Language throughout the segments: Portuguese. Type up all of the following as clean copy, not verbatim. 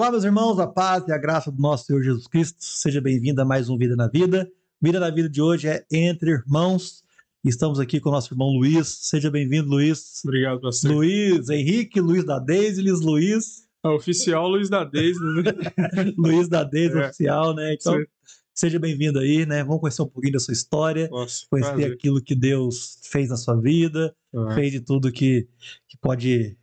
Olá, meus irmãos, a paz e a graça do nosso Senhor Jesus Cristo. Seja bem-vindo a mais um Vida na Vida. Vida na Vida de hoje é Entre Irmãos. Estamos aqui com o nosso irmão Luiz. Seja bem-vindo, Luiz. Obrigado, pastor. Luiz Henrique, Luiz da Deise, Luiz. Oficial Luiz da Deise, né? Luiz da Deise, oficial, né? Então, Sim. seja bem-vindo aí, né? Vamos conhecer um pouquinho da sua história, Nossa, conhecer prazer. aquilo que Deus fez na sua vida, fez de tudo que pode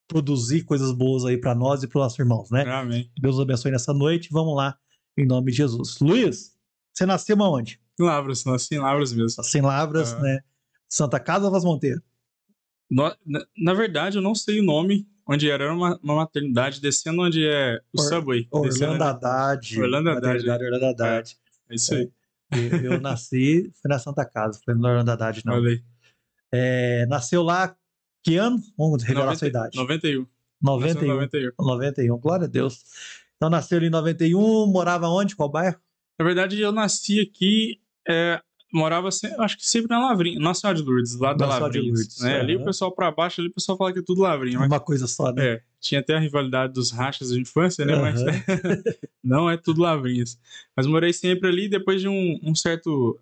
produzir coisas boas aí para nós e para os nossos irmãos, né? Amém. Deus abençoe nessa noite. Vamos lá, em nome de Jesus. Luiz, você nasceu aonde? Em Lavras, nasci em Lavras mesmo. Nasceu em Lavras, né? Santa Casa ou Vaz Monteiro? Na verdade, eu não sei o nome onde era uma maternidade, descendo onde é o Subway. Orlando Haddad. Orlando Haddad. Orlando Haddad. É isso aí. Eu nasci, foi na Santa Casa, foi no Orlando Haddad, não. Olha aí. Nasceu lá, que ano? Vamos revelar a sua idade. 91. 91. Glória a Deus. Então nasceu ali em 91, morava onde? Qual bairro? Na verdade, eu nasci aqui, morava, acho que sempre na Lavrinha, Nossa Senhora de Lourdes, lá da Lavrinha. Né? Ali o pessoal pra baixo, ali o pessoal fala que é tudo Lavrinha. Mas, uma coisa só, né? Tinha até a rivalidade dos rachas de infância, né? Mas não é tudo Lavrinhas. Mas morei sempre ali, depois de um certo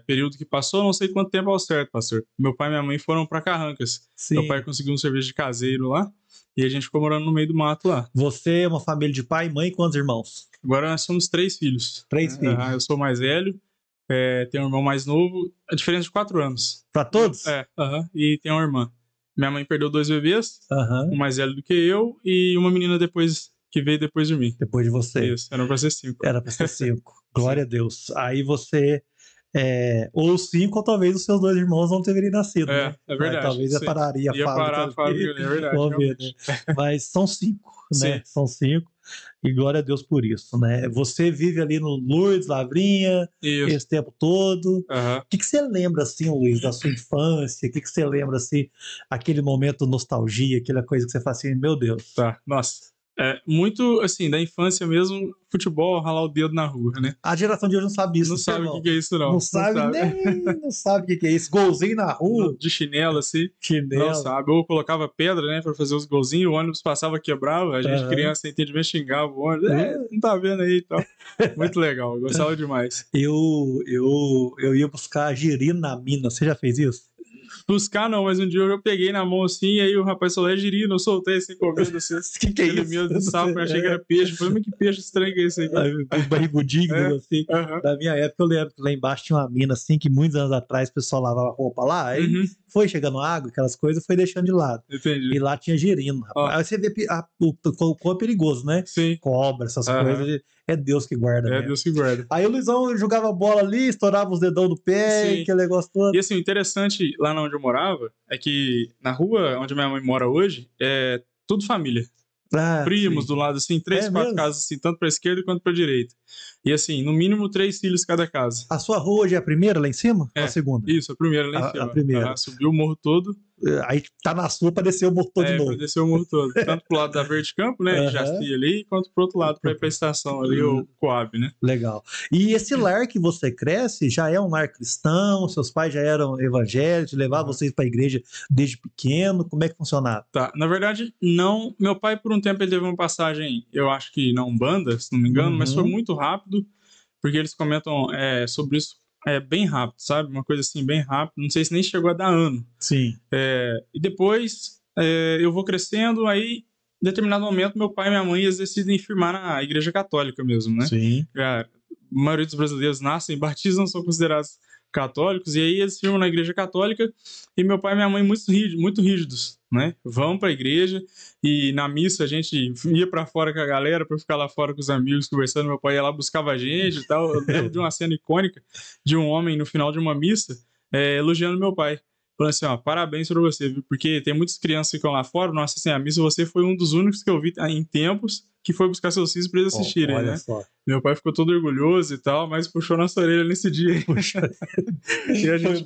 período que passou, não sei quanto tempo ao certo, pastor. Meu pai e minha mãe foram pra Carrancas. Sim. Meu pai conseguiu um serviço de caseiro lá, e a gente ficou morando no meio do mato lá. Você é uma família de pai, mãe e quantos irmãos? Agora nós somos 3 filhos. 3 filhos. Eu sou o mais velho, tenho um irmão mais novo, a diferença de 4 anos. Pra todos? E tem uma irmã. Minha mãe perdeu 2 bebês, um mais velho do que eu, e uma menina que veio depois de mim. Depois de você. Isso, era pra ser 5. Era pra ser 5. Glória a Deus. Aí você... ou 5, ou talvez os seus 2 irmãos não teriam nascido, né? É verdade. Talvez pararia a fábrica. É verdade. Vamos ver, né? Mas são 5, né? Sim. São 5. E glória a Deus por isso, né? Você vive ali no Lourdes, Lavrinha, esse tempo todo. O que você lembra, assim, Luiz, da sua infância? O que você lembra, assim, aquele momento de nostalgia, aquela coisa que você fala assim, meu Deus. Tá, nossa. Muito, assim, da infância mesmo, futebol, ralar o dedo na rua, né? A geração de hoje não sabe isso. Não sabe o que é isso, não. Não sabe o que é isso. Golzinho na rua. De chinelo, assim. Chinelo. Não sabe. Ou colocava pedra, né, pra fazer os golzinhos, o ônibus passava, quebrava, a gente, criança, sem entendimento, xingava o ônibus. Não tá vendo aí e tal. Muito legal, eu gostava demais. Eu ia buscar girino na mina. Você já fez isso? Buscar não, mas um dia eu peguei na mão assim, e aí o rapaz falou, girino, eu soltei assim, comendo assim. Que é isso? Meu do sapo, eu achei que era peixe. Eu falei, mas que peixe estranho que é esse aí? Barrigudinho, assim. Da minha época, eu lembro que lá embaixo tinha uma mina assim, que muitos anos atrás o pessoal lavava roupa lá, aí foi chegando água, aquelas coisas, foi deixando de lado. Entendi. E lá tinha girino, rapaz. Aí você vê o quão é perigoso, né? Sim. Cobra, essas coisas, é Deus que guarda mesmo. Deus que guarda. Aí o Luizão jogava bola ali, estourava os dedão do pé, aquele negócio todo. E assim, o interessante lá onde eu morava é que na rua onde minha mãe mora hoje é tudo família. Primos do lado, assim, 3, 4 casas, assim, tanto pra esquerda quanto pra direita. E assim, no mínimo 3 filhos cada casa. A sua rua hoje é a primeira lá em cima? Ou a segunda? Isso, a primeira lá em cima. A primeira. Subiu o morro todo. Aí tá na sua pra descer o morro todo de novo. Pra descer o morro todo. Tanto pro lado da Verde Campo, né, de Jaci ali, quanto pro outro lado, pra ir pra estação ali, o Coab, né. Legal. E esse lar que você cresce já é um lar cristão? Seus pais já eram evangélicos, levavam vocês pra igreja desde pequeno? Como é que funcionava? Tá, na verdade, não. Meu pai, por um tempo, ele teve uma passagem, eu acho que na Umbanda, se não me engano, mas foi muito rápido, porque eles comentam sobre isso bem rápido, sabe? Uma coisa assim, bem rápido. Não sei se nem chegou a dar ano. Sim. E depois eu vou crescendo, aí, em determinado momento, meu pai e minha mãe eles decidem firmar na igreja católica mesmo, né? Sim. A maioria dos brasileiros nascem, batizam, são considerados católicos, e aí eles firmam na igreja católica, e meu pai e minha mãe muito rígidos, né? Vão pra igreja, e na missa a gente ia pra fora com a galera, pra ficar lá fora com os amigos, conversando, meu pai ia lá, buscava a gente e tal. Eu lembro de uma cena icônica de um homem no final de uma missa, elogiando meu pai, falando assim, parabéns pra você, viu? Porque tem muitas crianças que ficam lá fora, não assistem a missa, você foi um dos únicos que eu vi em tempos que foi buscar seus filhos pra eles assistirem, né? Só. Meu pai ficou todo orgulhoso e tal, mas puxou nossa orelha nesse dia. E a gente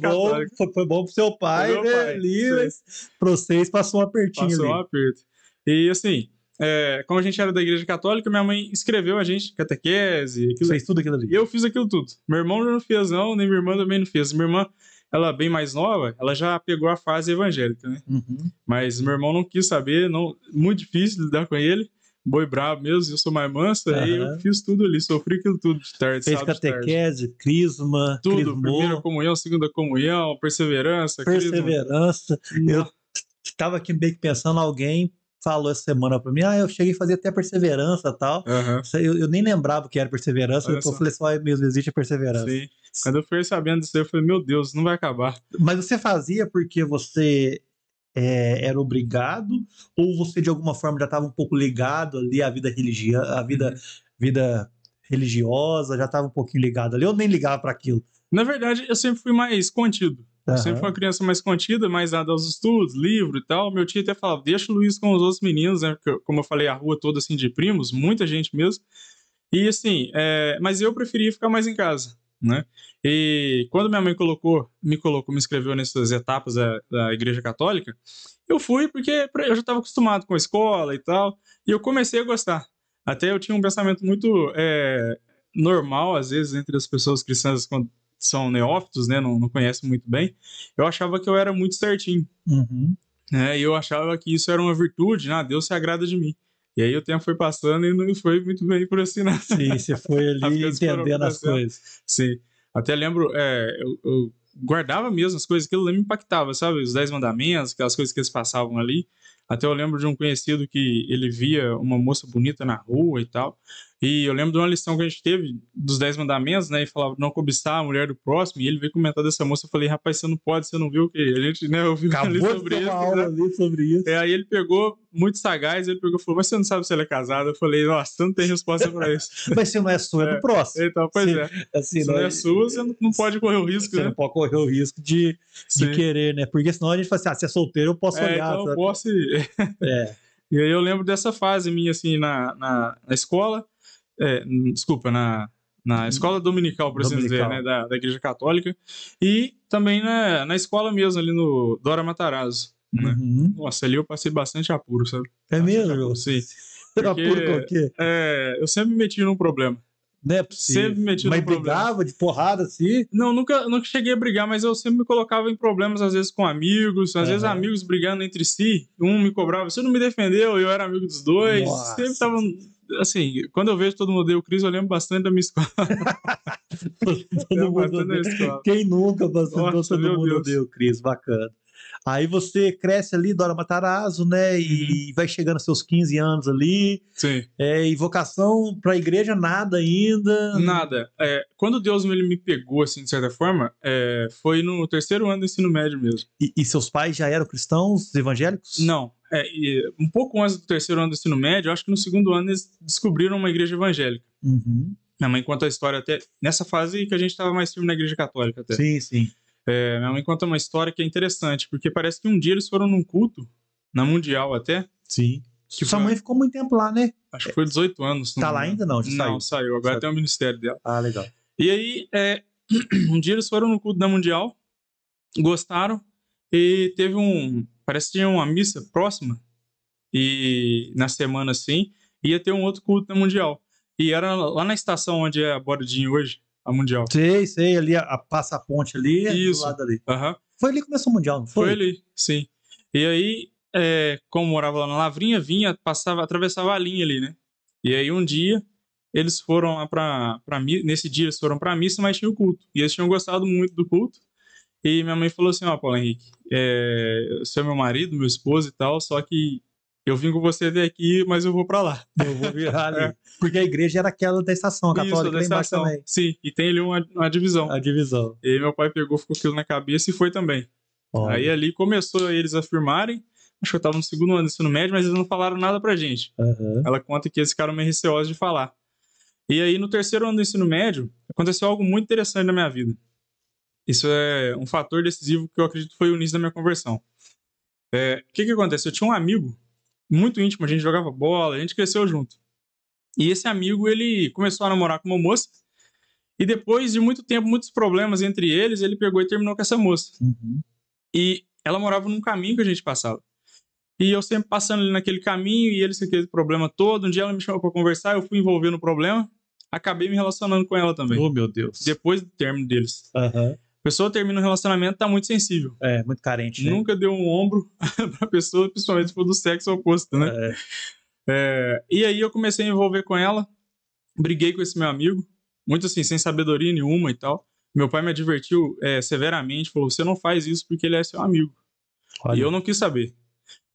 foi bom pro seu pai, né? Ali, mas pra vocês passou um apertinho Passou ali. um aperto. E assim, como a gente era da igreja católica, minha mãe escreveu a gente catequese. Fez tudo aquilo ali. E eu fiz aquilo tudo. Meu irmão não fez não, nem minha irmã também não fez. Minha irmã, ela bem mais nova, ela já pegou a fase evangélica, né? Mas meu irmão não quis saber, muito difícil lidar com ele. boi brabo mesmo, eu sou mais manso, aí eu fiz tudo ali, sofri aquilo tudo de tarde, fez catequese, crisma, tudo, crismou. primeira comunhão, segunda comunhão, perseverança, perseverança. Eu estava aqui meio que pensando, alguém falou essa semana pra mim, eu cheguei a fazer até perseverança e tal. Eu nem lembrava que era perseverança, eu falei só mesmo, existe a perseverança. Sim. Quando eu fui sabendo disso, eu falei, meu Deus, não vai acabar. Mas você fazia porque você era obrigado, ou você de alguma forma já estava um pouco ligado ali à vida religiosa, vida religiosa, já estava um pouquinho ligado ali, ou nem ligava para aquilo? Na verdade, eu sempre fui mais contido. Eu sempre fui uma criança mais contida, mais dada aos estudos, livro e tal. Meu tio até falava, deixa o Luiz com os outros meninos, né? Porque, como eu falei, a rua toda assim de primos, muita gente mesmo. E assim, mas eu preferia ficar mais em casa, né? E quando minha mãe me inscreveu nessas etapas da Igreja Católica, eu fui porque eu já estava acostumado com a escola e tal, e eu comecei a gostar. Até eu tinha um pensamento muito normal, às vezes, entre as pessoas cristãs quando são neófitos, né, não conhecem muito bem. Eu achava que eu era muito certinho. E eu achava que isso era uma virtude, Deus se agrada de mim. E aí o tempo foi passando e não foi muito bem por assim, não. Sim, você foi ali entendendo as coisas. Sim. Até lembro, eu guardava mesmo as coisas, aquilo me impactava, sabe? Os 10 mandamentos, aquelas coisas que eles passavam ali. Até eu lembro de um conhecido que ele via uma moça bonita na rua e tal. E eu lembro de uma lição que a gente teve dos 10 mandamentos, né? E falava não cobiçar a mulher do próximo. E ele veio comentar dessa moça. Eu falei, rapaz, você não pode, você não viu o que? A gente, né, ouviu ali sobre isso. Aula ali sobre isso. Aí ele pegou, muito sagaz, ele pegou e falou, mas você não sabe se ela é casada? Eu falei, nossa, você não tem resposta pra isso. Mas se não é sua, é do próximo. Então, pois assim, se não é sua, você não pode correr o risco, Você não pode correr o risco de querer, né? Porque senão a gente fala assim, se é solteiro, eu posso olhar. Então eu posso ir. E aí eu lembro dessa fase minha, assim, na escola, desculpa, na escola dominical, por assim dizer, né, da Igreja Católica, e também na escola mesmo, ali no Dora Matarazzo, né? Nossa, ali eu passei bastante apuro, sabe? É mesmo? Sim. Apuro com o quê? Eu sempre me meti num problema. Não é possível. Sempre me meti num problema. Mas brigava de porrada assim? Não, nunca cheguei a brigar, mas eu sempre me colocava em problemas, às vezes com amigos, às vezes amigos brigando entre si. Um me cobrava, você não me defendeu, eu era amigo dos dois. Nossa. Sempre tava, assim, quando eu vejo todo mundo odeia o Cris, eu lembro bastante da minha escola. Todo mundo odeia. Quem nunca passou, todo mundo odeia o Cris, bacana. Aí você cresce ali, Dora Matarazzo, né? E vai chegando aos seus 15 anos ali. Sim. E vocação para a igreja, nada ainda? Nada. Quando Deus me pegou, assim, de certa forma, foi no terceiro ano do ensino médio mesmo. E seus pais já eram cristãos, evangélicos? Não. Um pouco antes do terceiro ano do ensino médio, acho que no segundo ano eles descobriram uma igreja evangélica. Minha mãe conta a história até nessa fase que a gente estava mais firme na igreja católica até. Sim, sim. Minha mãe conta uma história que é interessante, porque parece que um dia eles foram num culto, na Mundial até. Sim. Que sua mãe ficou muito tempo lá, né? Acho que foi 18 anos. Tá lá ainda não? Não, saiu. Agora tem o ministério dela. Ah, legal. E aí, um dia eles foram no culto da Mundial, gostaram, e teve parece que tinha uma missa próxima, e na semana assim, ia ter um outro culto da Mundial. E era lá na estação onde é a Bordinho hoje. A Mundial. Sei, ali passa a ponte ali, isso. Do lado ali. Foi ali que começou o Mundial, não foi? Foi ali, sim. E aí, como morava lá na Lavrinha, atravessava a linha ali, né? E aí um dia, eles foram lá pra nesse dia eles foram pra missa, mas tinha o culto. E eles tinham gostado muito do culto. E minha mãe falou assim, Paulo Henrique, você é meu marido, meu esposo e tal, só que eu vim com você até aqui, mas eu vou pra lá. Eu vou virar ali. Porque a igreja era aquela da estação, a católica lá embaixo também. Sim, e tem ali uma divisão. A divisão. E aí meu pai ficou aquilo na cabeça e foi também. Olha. Aí ali começou eles a afirmarem, acho que eu tava no segundo ano do ensino médio, mas eles não falaram nada pra gente. Ela conta que eles ficaram meio receosos de falar. E aí no terceiro ano do ensino médio, aconteceu algo muito interessante na minha vida. Isso é um fator decisivo que eu acredito foi o início da minha conversão. O que acontece? Eu tinha um amigo muito íntimo, a gente jogava bola, a gente cresceu junto. E esse amigo, ele começou a namorar com uma moça, e depois de muito tempo, muitos problemas entre eles, ele pegou e terminou com essa moça. E ela morava num caminho que a gente passava. E eu sempre passando ali naquele caminho, e eles com aquele problema todo. Um dia ela me chamou pra conversar, eu fui envolver no problema, acabei me relacionando com ela também. Oh, meu Deus. Depois do término deles. A pessoa termina um relacionamento, tá muito sensível. Muito carente, né? Nunca deu um ombro pra pessoa, principalmente se for do sexo oposto, né? E aí eu comecei a envolver com ela, briguei com esse meu amigo, muito assim, sem sabedoria nenhuma e tal. Meu pai me advertiu severamente, falou, você não faz isso porque ele é seu amigo. Olha. E eu não quis saber.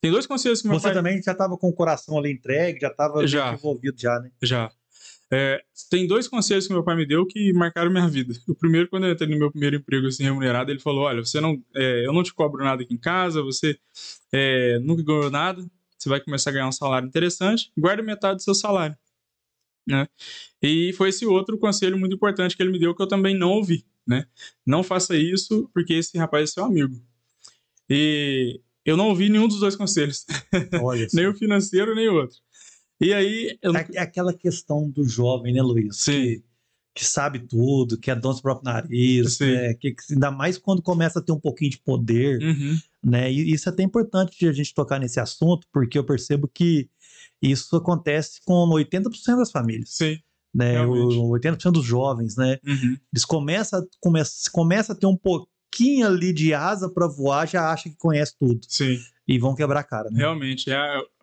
Tem 2 conselhos que meu pai... Você também já estava com o coração ali entregue, já estava envolvido já, né? Já. Tem 2 conselhos que meu pai me deu que marcaram minha vida. O primeiro, quando eu entrei no meu primeiro emprego assim, remunerado, ele falou, olha, eu não te cobro nada aqui em casa, você nunca ganhou nada, você vai começar a ganhar um salário interessante, guarda metade do seu salário. Né? E foi esse outro conselho muito importante que ele me deu que eu também não ouvi, né? Não faça isso porque esse rapaz é seu amigo. E eu não ouvi nenhum dos 2 conselhos. Nem o financeiro, nem o outro. E aí... É aquela questão do jovem, né, Luiz? Sim. Que sabe tudo, que é dono do próprio nariz, né? Que ainda mais quando começa a ter um pouquinho de poder, né? E isso é até importante a gente tocar nesse assunto, porque eu percebo que isso acontece com 80% das famílias. Sim. Né? 80% dos jovens, né? Eles começam a ter um pouquinho ali de asa para voar, já acha que conhece tudo. Sim. E vão quebrar a cara, né? Realmente,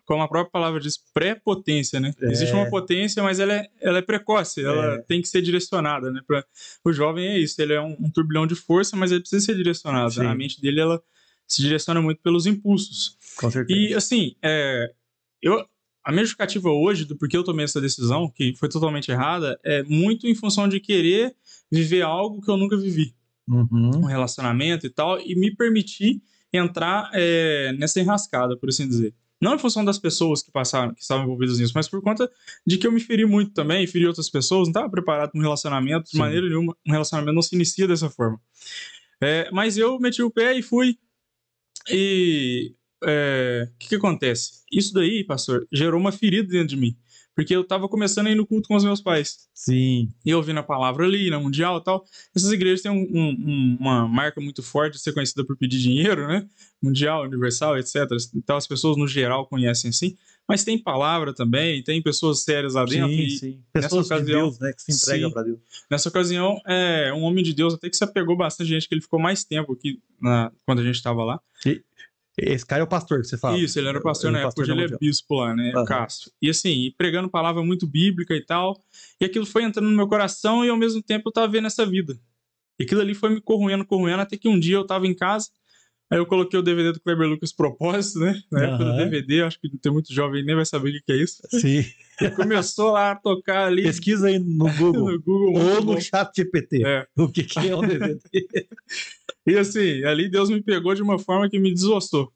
como a própria palavra diz, pré-potência, né? Existe uma potência, mas ela é precoce, ela tem que ser direcionada, né? O jovem é isso, ele é um turbilhão de força, mas ele precisa ser direcionado. Sim. A mente dele, ela se direciona muito pelos impulsos. Com certeza. E, assim, a minha justificativa hoje do porquê eu tomei essa decisão, que foi totalmente errada, é muito em função de querer viver algo que eu nunca vivi. Um relacionamento e tal, e me permitir entrar nessa enrascada, por assim dizer. Não em função das pessoas que estavam envolvidas nisso, mas por conta de que eu me feri muito também, feri outras pessoas, não estava preparado para um relacionamento, de maneira nenhuma, um relacionamento não se inicia dessa forma. Mas eu meti o pé e fui. E o que acontece? Isso daí, pastor, gerou uma ferida dentro de mim. Porque eu estava começando a ir no culto com os meus pais. Sim. E ouvindo a palavra ali, na Mundial e tal. Essas igrejas têm uma marca muito forte de ser conhecida por pedir dinheiro, né? Mundial, Universal, etc. Então as pessoas no geral conhecem assim. Mas tem palavra também, tem pessoas sérias lá dentro. Sim. Pessoas de Deus, né? Que se entregam para Deus. Nessa ocasião, um homem de Deus até que se apegou bastante gente, que ele ficou mais tempo aqui quando a gente estava lá. Esse cara é o pastor que você fala? Isso, ele era pastor na época, hoje ele é bispo lá, né? Cássio. E assim, pregando palavra muito bíblica e tal. E aquilo foi entrando no meu coração e ao mesmo tempo eu tava vendo essa vida. E aquilo ali foi me corroendo, até que um dia eu tava em casa, aí eu coloquei o DVD do Kleber Lucas Propósito, né? Na época do DVD, acho que tem muito jovem nem vai saber o que é isso. Sim. E começou lá a tocar ali. Pesquisa aí no Google. No Google ou no ChatGPT. O que é um DVD. E assim, ali Deus me pegou de uma forma que me desossou.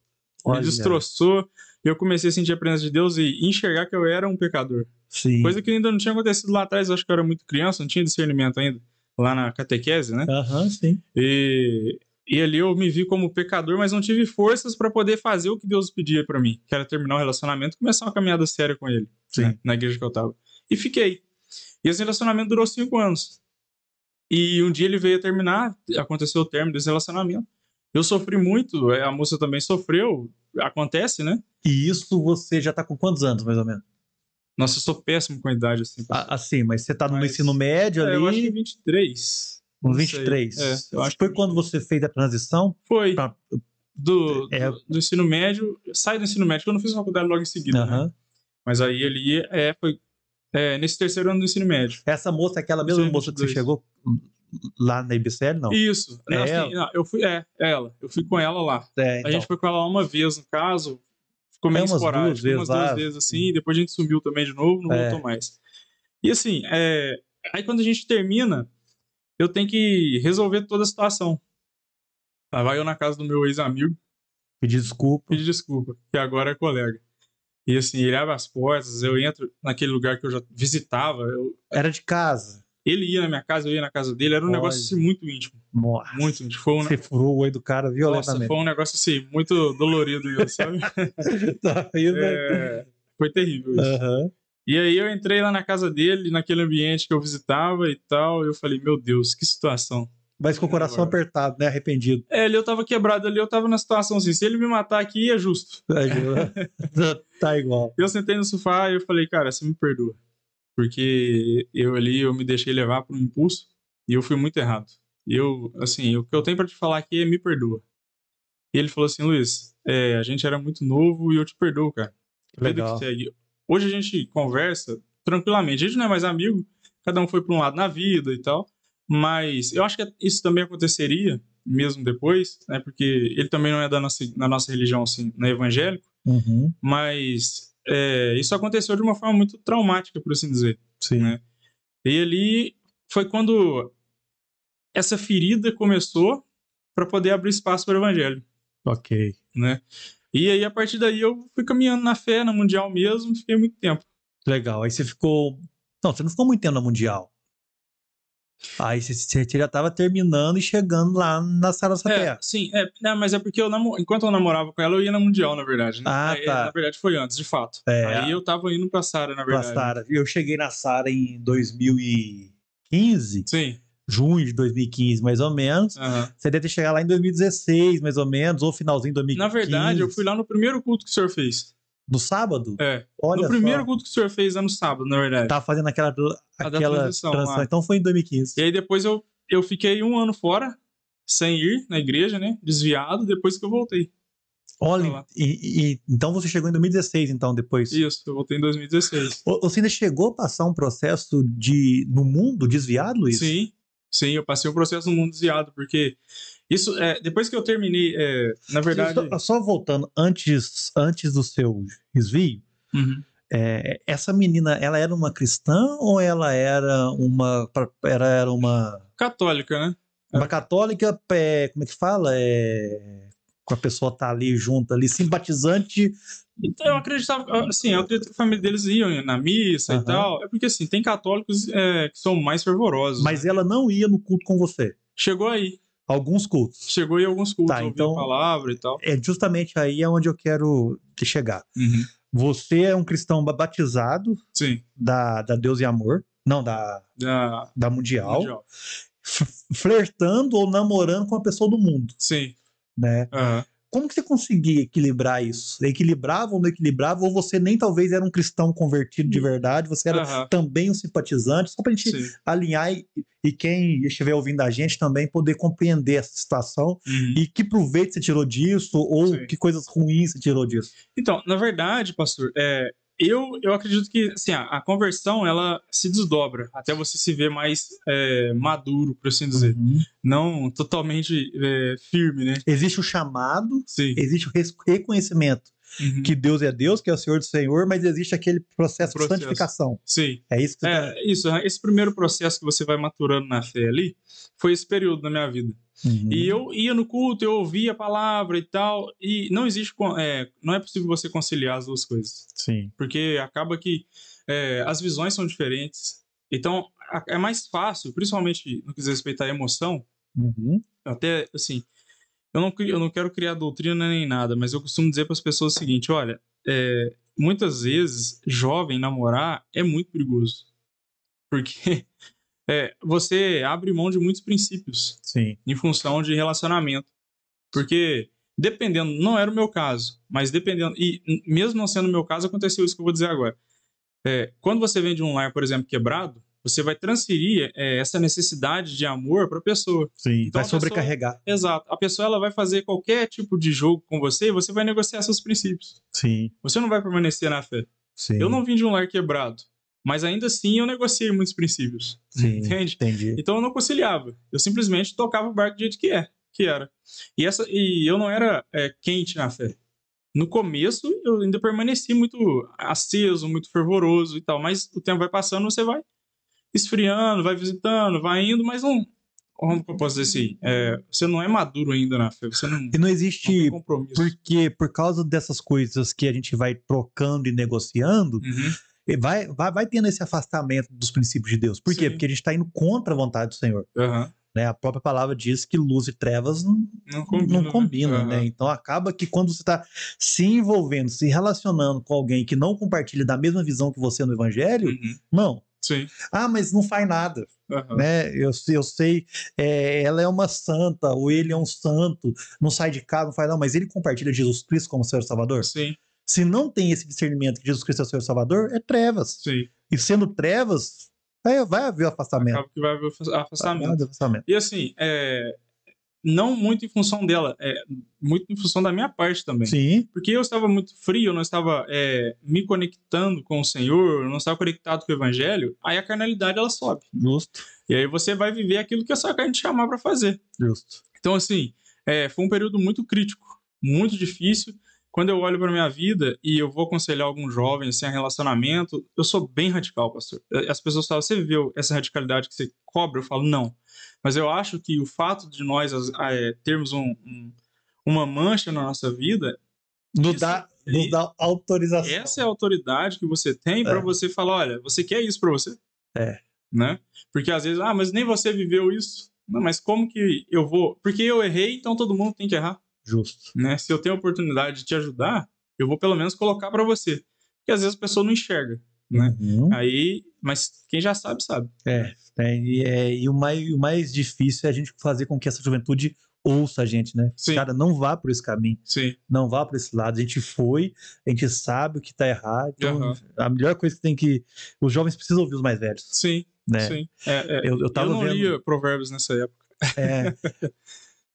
Me destroçou. E eu comecei a sentir a presença de Deus e enxergar que eu era um pecador. Sim. Coisa que ainda não tinha acontecido lá atrás. Eu acho que eu era muito criança, não tinha discernimento ainda. Lá na catequese, né? Sim. E ali eu me vi como pecador, mas não tive forças para poder fazer o que Deus pedia para mim, que era terminar um relacionamento e começar uma caminhada séria com ele. Sim. Né? Na igreja que eu tava. E fiquei. E esse relacionamento durou 5 anos. E um dia ele veio a terminar, aconteceu o término desse relacionamento. Eu sofri muito, a moça também sofreu, acontece, né? E isso você já tá com quantos anos, mais ou menos? Nossa, eu sou péssimo com a idade, assim. Assim, mas você tá no ensino médio ali? Eu acho que 23. Com 23. Eu acho foi que quando você fez a transição? Foi. Do ensino médio, sai do ensino médio, eu não fiz faculdade logo em seguida, né? Mas aí ali foi nesse terceiro ano do ensino médio. Essa moça, aquela mesma moça que você chegou lá na IBCL, não? Isso. Eu fui, ela. Eu fui com ela lá. Então. A gente foi com ela uma vez, no caso. Ficou meio esporádico. Umas duas vezes, assim. E depois a gente sumiu também de novo, não voltou mais. E assim, aí quando a gente termina, eu tenho que resolver toda a situação. Lá vai eu na casa do meu ex-amigo. Pedir desculpa. Que agora é colega. E assim, ele abre as portas, eu entro naquele lugar que eu já visitava. Era de casa? Ele ia na minha casa, eu ia na casa dele. Era um negócio assim, muito íntimo. Nossa. Muito íntimo. Você furou o olho do cara violentamente. Nossa, foi um negócio assim, muito dolorido isso, sabe? Foi terrível isso. E aí eu entrei lá na casa dele, naquele ambiente que eu visitava e tal. E eu falei, meu Deus, que situação. Mas com o coração apertado, né? Arrependido. Eu tava quebrado ali, eu tava na situação assim, se ele me matar aqui, é justo. Tá igual. Eu sentei no sofá e eu falei, cara, você me perdoa. Porque eu me deixei levar por um impulso e eu fui muito errado. E o que eu tenho pra te falar aqui é me perdoa. E ele falou assim, Luiz, a gente era muito novo e eu te perdoo, cara. Legal. Hoje a gente conversa tranquilamente. A gente não é mais amigo, cada um foi para um lado na vida e tal. Mas eu acho que isso também aconteceria mesmo depois, né? Porque ele também não é da nossa religião, assim, não é evangélico. Uhum. Mas isso aconteceu de uma forma muito traumática, por assim dizer. Sim. Né? E ali foi quando essa ferida começou para poder abrir espaço para o evangelho. Ok. Né? E aí, a partir daí, eu fui caminhando na fé, na Mundial mesmo, fiquei muito tempo. Legal. Aí você ficou... Não, você não ficou muito tempo na Mundial. Aí você já estava terminando e chegando lá na Sara Nossa Terra. Sim, mas é porque enquanto eu namorava com ela, eu ia na Mundial, na verdade, né? Ah, aí, tá. Na verdade, foi antes, de fato. Aí eu tava indo pra Sara, na verdade. Pra Sara. Eu cheguei na Sara em 2015. Sim. Junho de 2015, mais ou menos. Você deve ter chegado lá em 2016, mais ou menos, ou finalzinho de 2015. Na verdade, eu fui lá no primeiro culto que o senhor fez. No sábado? Olha no primeiro culto que o senhor fez no sábado, na verdade. Tava fazendo aquela transição. Então foi em 2015. E aí depois eu fiquei 1 ano fora, sem ir na igreja, né? Desviado, depois que eu voltei. Olha, então você chegou em 2016, então, depois? Isso, eu voltei em 2016. Você ainda chegou a passar um processo no mundo desviado, Luiz? Sim, eu passei um processo no mundo desviado, porque isso, depois que eu terminei, na verdade... Só voltando, antes do seu desvio, essa menina, ela era uma cristã ou ela era uma católica, né? Uma católica, como é que fala? Com a pessoa tá ali junto, ali, simpatizante. Então eu acreditava, assim, eu acredito que a família deles iam na missa e tal. É porque, assim, tem católicos que são mais fervorosos. Mas ela não ia no culto com você? Chegou aí. Alguns cultos? Chegou aí alguns cultos, tá, então, a palavra e tal. É justamente aí onde eu quero chegar. Você é um cristão batizado. Sim. Da Deus e Amor. Não, da Mundial. Flertando ou namorando com uma pessoa do mundo. Sim. Né? Como que você conseguia equilibrar isso? Equilibrava ou não equilibrava? Ou você nem talvez era um cristão convertido de verdade, você era também um simpatizante, só pra gente alinhar e quem estiver ouvindo a gente também poder compreender essa situação e que proveito você tirou disso ou que coisas ruins você tirou disso. Então, na verdade, pastor, eu acredito que assim, a conversão ela se desdobra até você se ver mais maduro, por assim dizer. Não totalmente firme, né? Existe o chamado, Sim. Existe o reconhecimento que Deus é Deus, que é o Senhor do Senhor, mas existe aquele processo de santificação. Sim. É isso que isso. Esse primeiro processo que você vai maturando na fé ali foi esse período da minha vida. E eu ia no culto, eu ouvia a palavra e tal, e não existe, não é possível você conciliar as duas coisas. Sim. Porque acaba que as visões são diferentes. Então, é mais fácil, principalmente no que diz respeito à emoção, até, assim, eu não quero criar doutrina nem nada, mas eu costumo dizer para as pessoas o seguinte, olha, muitas vezes, jovem namorar é muito perigoso. Porque... você abre mão de muitos princípios em função de relacionamento. Porque, dependendo, não era o meu caso, mas dependendo, e mesmo não sendo o meu caso, aconteceu isso que eu vou dizer agora. Quando você vem de um lar, por exemplo, quebrado, você vai transferir essa necessidade de amor para a pessoa. Sim, então, vai sobrecarregar. Exato. A pessoa ela vai fazer qualquer tipo de jogo com você e você vai negociar seus princípios. Sim. Você não vai permanecer na fé. Sim. Eu não vim de um lar quebrado. Mas ainda assim eu negociei muitos princípios. Sim, entende? Entendi. Então eu não conciliava. Eu simplesmente tocava o barco do jeito que era. E eu não era quente na fé. No começo eu ainda permaneci muito aceso, muito fervoroso e tal. Mas o tempo vai passando, você vai esfriando, vai visitando, vai indo, mas não... Como eu posso dizer assim? Você não é maduro ainda na fé. Você não, e não existe não tem compromisso. Porque por causa dessas coisas que a gente vai trocando e negociando... Vai tendo esse afastamento dos princípios de Deus. Por quê? Porque a gente está indo contra a vontade do Senhor. Né? A própria palavra diz que luz e trevas não combinam. Né? Então acaba que quando você está se envolvendo, se relacionando com alguém que não compartilha da mesma visão que você no evangelho, não. Sim. Ah, mas não faz nada. Né? Eu sei, ela é uma santa, ou ele é um santo, não sai de casa, não faz não, mas ele compartilha Jesus Cristo como Senhor e Salvador? Sim. Se não tem esse discernimento que Jesus Cristo é o Senhor Salvador, é trevas. Sim. E sendo trevas, vai haver o afastamento. Acaba que vai haver afastamento. E assim, não muito em função dela, muito em função da minha parte também. Sim. Porque eu estava muito frio, eu não estava me conectando com o Senhor, eu não estava conectado com o Evangelho, aí a carnalidade ela sobe. Justo. E aí você vai viver aquilo que a sua carne te chamar para fazer. Justo. Então, assim, foi um período muito crítico, muito difícil. Quando eu olho para minha vida e eu vou aconselhar algum jovem sem relacionamento, eu sou bem radical, pastor. As pessoas falam, você viu essa radicalidade que você cobra? Eu falo, não. Mas eu acho que o fato de nós termos uma mancha na nossa vida... Nos dá autorização. Essa é a autoridade que você tem para você falar, olha, você quer isso para você? Né? Porque às vezes, mas nem você viveu isso. Não, mas como que eu vou... Porque eu errei, então todo mundo tem que errar. Justo. Né? Se eu tenho a oportunidade de te ajudar, eu vou pelo menos colocar para você. Porque às vezes a pessoa não enxerga. Né? Aí, mas quem já sabe, sabe. E o mais difícil é a gente fazer com que essa juventude ouça a gente, né? Sim. Cara, não vá por esse caminho. Sim. Não vá por esse lado. A gente sabe o que tá errado. Então, a melhor coisa que tem que... Os jovens precisam ouvir os mais velhos. Sim, né? Sim. Eu não lia Provérbios nessa época.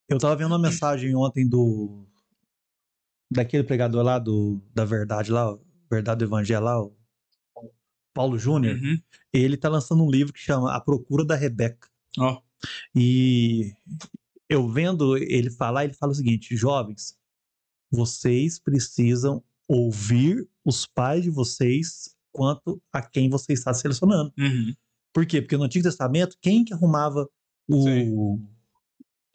Eu tava vendo uma mensagem ontem daquele pregador lá da Verdade lá, Verdade do Evangelho lá, o Paulo Júnior. Ele tá lançando um livro que chama A Procura da Rebeca. E eu vendo ele falar, ele fala o seguinte: jovens, vocês precisam ouvir os pais de vocês quanto a quem você está selecionando. Por quê? Porque no Antigo Testamento, quem que arrumava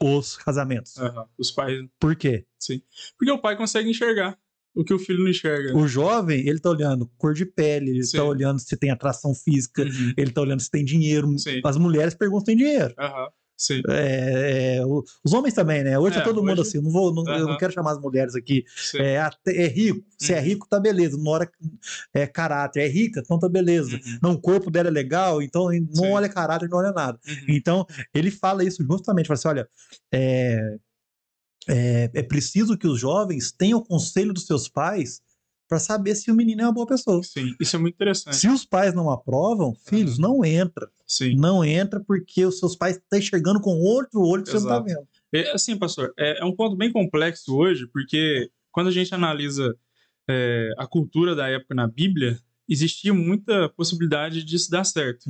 os casamentos? Os pais. Por quê? Sim. Porque o pai consegue enxergar o que o filho não enxerga. O jovem, ele tá olhando cor de pele, ele tá olhando se tem atração física, ele tá olhando se tem dinheiro. As mulheres perguntam se tem dinheiro. Sim. Os homens também, né? Hoje tá todo mundo assim. Eu não quero chamar as mulheres aqui. É rico. Se é rico, tá beleza. Não hora é caráter. É rica, então tá beleza. Não, o corpo dela é legal, então não olha caráter, não olha nada. Então, ele fala isso justamente. Fala assim, olha, é preciso que os jovens tenham o conselho dos seus pais para saber se o menino é uma boa pessoa. Sim, isso é muito interessante. Se os pais não aprovam, filhos, não entra. Sim. Não entra porque os seus pais estão enxergando com outro olho que você não está vendo. Assim, pastor, é um ponto bem complexo hoje, porque quando a gente analisa a cultura da época na Bíblia, existia muita possibilidade disso dar certo.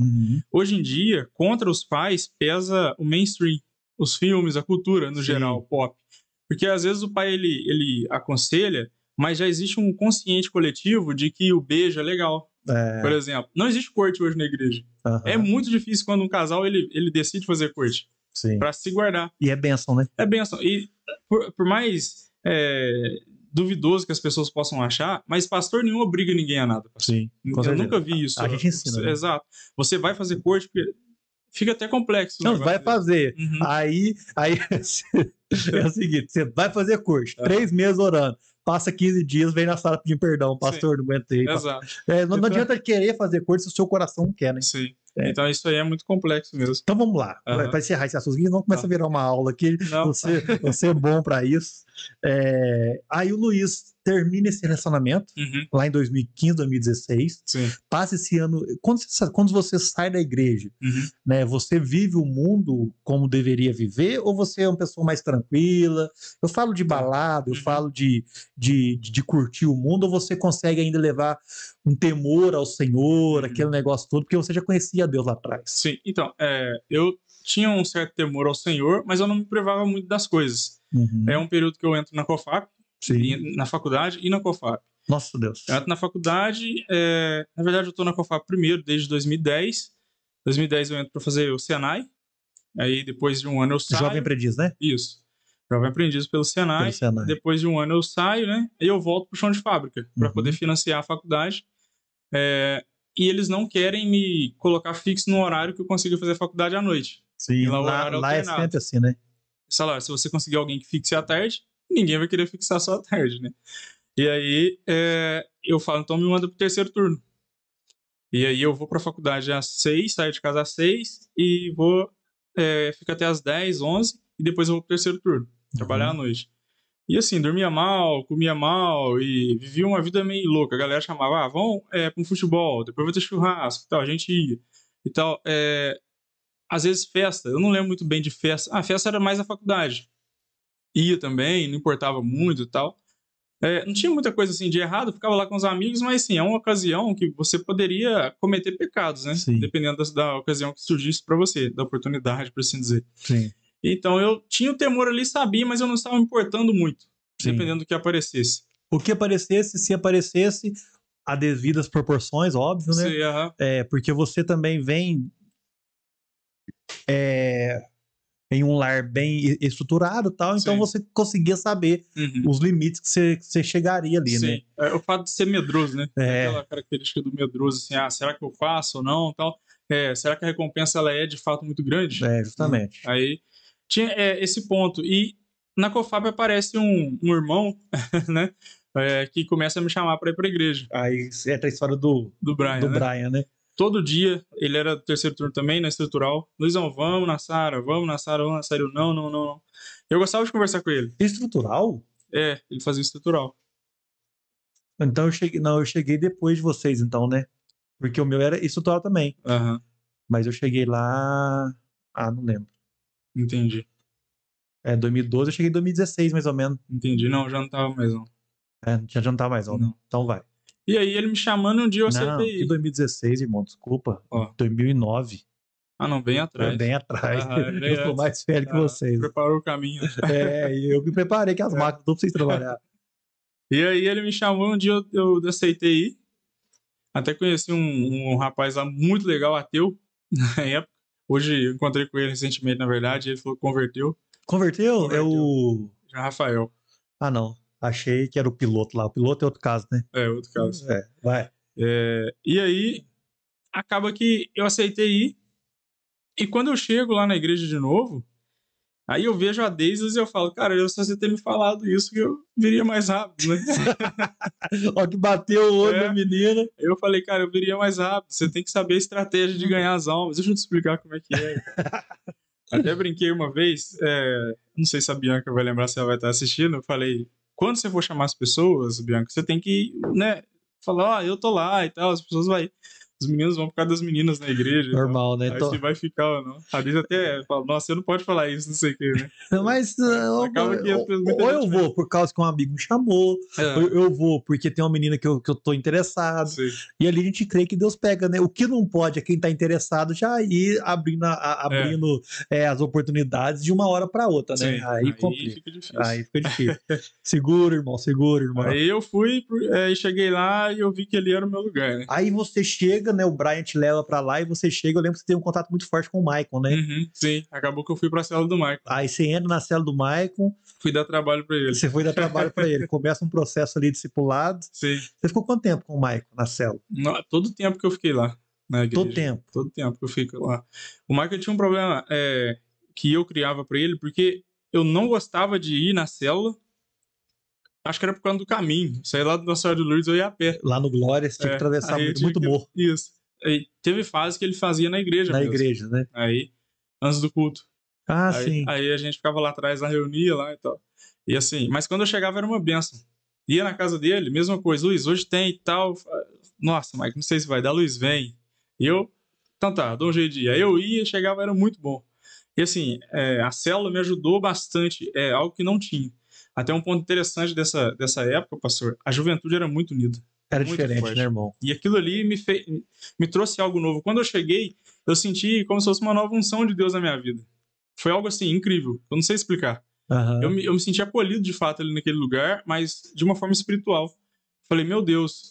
Hoje em dia, contra os pais, pesa o mainstream, os filmes, a cultura no geral, pop. Porque às vezes o pai ele aconselha, mas já existe um consciente coletivo de que o beijo é legal. Por exemplo, não existe corte hoje na igreja. É muito difícil quando um casal ele decide fazer corte para se guardar. E é bênção, né? É bênção. E por mais duvidoso que as pessoas possam achar, mas pastor nenhum obriga ninguém a nada. Sim, eu nunca vi isso. A gente ensina. Né? Exato. Você vai fazer corte porque fica até complexo. Não, vai fazer. Aí é o seguinte, você vai fazer corte, 3 meses orando. Passa 15 dias, vem na sala pedindo perdão. Pastor, não aguentei. Exato. Não adianta querer fazer corte se o seu coração não quer, né? Sim. Então isso aí é muito complexo mesmo. Então vamos lá. Para encerrar esse assunto, não começa a virar uma aula aqui. Você é bom para isso. Aí o Luiz termina esse relacionamento lá em 2015, 2016. Passa esse ano. Quando você sai da igreja, né, você vive o mundo como deveria viver ou você é uma pessoa mais tranquila? Eu falo de balada, eu falo de curtir o mundo, ou você consegue ainda levar um temor ao Senhor, aquele negócio todo, porque você já conhecia Deus lá atrás? Sim, então, eu tinha um certo temor ao Senhor, mas eu não me privava muito das coisas. É um período que eu entro na COFAP, na faculdade e na COFAP. Nossa Deus. Eu entro na faculdade, na verdade eu estou na COFAP primeiro, desde 2010. 2010 eu entro para fazer o Senai, aí depois de um ano eu saio. Jovem aprendiz, né? Isso. Jovem aprendiz pelo Senai. Depois de um ano eu saio, né? E eu volto pro chão de fábrica para poder financiar a faculdade. E eles não querem me colocar fixo no horário que eu consiga fazer a faculdade à noite. Sim, lá é sempre assim, né? Salário, se você conseguir alguém que fixe à tarde, ninguém vai querer fixar só à tarde, né? E aí eu falo, então me manda pro terceiro turno. E aí eu vou pra faculdade às 6, saio de casa às 6 e fico até às 10, 11 e depois eu vou pro terceiro turno, trabalhar à noite. E assim, dormia mal, comia mal e vivia uma vida meio louca. A galera chamava, vamos pra um futebol, depois vai ter churrasco e tal, a gente ia e tal. Às vezes festa, eu não lembro muito bem de festa. A festa era mais a faculdade. ia também, não importava muito e tal. Não tinha muita coisa assim de errado, ficava lá com os amigos, mas sim, é uma ocasião que você poderia cometer pecados, né? Sim. Dependendo da ocasião que surgisse para você, da oportunidade, por assim dizer. Sim. Então eu tinha o temor ali, sabia, mas eu não estava me importando muito, Sim. dependendo do que aparecesse. O que aparecesse, se aparecesse, a devidas proporções, óbvio, né? Sim, porque você também vem em um lar bem estruturado e tal, então você conseguia saber os limites que você chegaria ali, sim. né? O fato de ser medroso, né? Aquela característica do medroso, assim, será que eu faço ou não? Tal. Será que a recompensa ela é de fato muito grande? Justamente. Aí tinha esse ponto. E na COFAB aparece um irmão, né? Que começa a me chamar para ir para a igreja. Aí entra a história do Brian, né? Todo dia, ele era do terceiro turno também, na estrutural. Luizão, vamos na Sara, vamos na Sara, vamos na Sara. Não. Eu gostava de conversar com ele. Estrutural? Ele fazia estrutural. Então eu cheguei depois de vocês, então, né? Porque o meu era estrutural também. Mas eu cheguei lá. Não lembro. Entendi. 2012, eu cheguei em 2016, mais ou menos. Entendi. Não, já não tava mais, não. Já não tá mais, não. Então vai. E aí ele me chamando, um dia eu aceitei. Não, que 2016, irmão, desculpa. 2009. Não, bem atrás. Bem atrás. Eu sou mais velho que vocês. Preparou o caminho. E eu me preparei que as máquinas tudo pra vocês trabalhar. E aí ele me chamou, um dia eu aceitei ir. Até conheci um rapaz lá muito legal, ateu, na época. Hoje eu encontrei com ele recentemente, na verdade, ele falou que converteu. Converteu? É o... Rafael. Não. Achei que era o piloto lá. O piloto é outro caso, né? Outro caso. Vai. E aí, acaba que eu aceitei ir. E quando eu chego lá na igreja de novo, aí eu vejo a Deise e eu falo, cara, eu só você ter me falado isso que eu viria mais rápido, né? Ó, que bateu o olho da menina. Eu falei, cara, eu viria mais rápido. Você tem que saber a estratégia de ganhar as almas. Deixa eu te explicar como é que é. Até brinquei uma vez, não sei se a Bianca vai lembrar, se ela vai estar assistindo. Eu falei, quando você for chamar as pessoas, Bianca, você tem que, né, falar, eu tô lá e tal, as pessoas os meninos vão por causa das meninas na igreja. Normal, né? Aí se vai ficar ou não. A Liz até fala, nossa, você não pode falar isso, não sei o que, né? Mas acaba que ou eu vou por causa que um amigo me chamou, ou eu vou porque tem uma menina que eu tô interessado. Sim. E ali a gente crê que Deus pega, né? O que não pode é quem tá interessado já ir abrindo as oportunidades de uma hora para outra, né? Sim. Aí complica. Fica difícil. Aí fica difícil. Segura, irmão. Aí eu fui e cheguei lá e eu vi que ali era o meu lugar, né? Aí você chega, né? O Brian te leva pra lá e você chega. Eu lembro que você tem um contato muito forte com o Maicon, né? Sim, acabou que eu fui pra cela do Maicon. Aí você entra na cela do Maicon. Fui dar trabalho pra ele. Você foi dar trabalho pra ele. Começa um processo ali discipulado. Sim. Você ficou quanto tempo com o Maicon na cela? Todo o tempo que eu fiquei lá na igreja. Todo tempo que eu fiquei lá. O Maicon tinha um problema que eu criava pra ele, porque eu não gostava de ir na célula. Acho que era por causa do caminho. Saí lá do Nossa Senhora de Lourdes, eu ia a pé. Lá no Glória, você tinha que atravessar muito morro. Isso. Aí, teve fase que ele fazia na igreja mesmo. Igreja, né? Aí, antes do culto. Sim. Aí a gente ficava lá atrás, na reunia lá e tal. E assim, mas quando eu chegava era uma benção. Ia na casa dele, mesma coisa. Luiz, hoje tem e tal. Nossa, Mike, não sei se vai dar. Luiz, vem. E eu, então tá, dou um jeito de ir. Aí eu ia, chegava, era muito bom. E assim, a célula me ajudou bastante. Algo que não tinha. Até um ponto interessante dessa época, pastor, a juventude era muito unida. Era muito diferente, forte. né, irmão? E aquilo ali me trouxe algo novo. Quando eu cheguei, eu senti como se fosse uma nova unção de Deus na minha vida. Foi algo assim, incrível. Eu não sei explicar. Eu me senti acolhido de fato ali naquele lugar, mas de uma forma espiritual. Falei, meu Deus,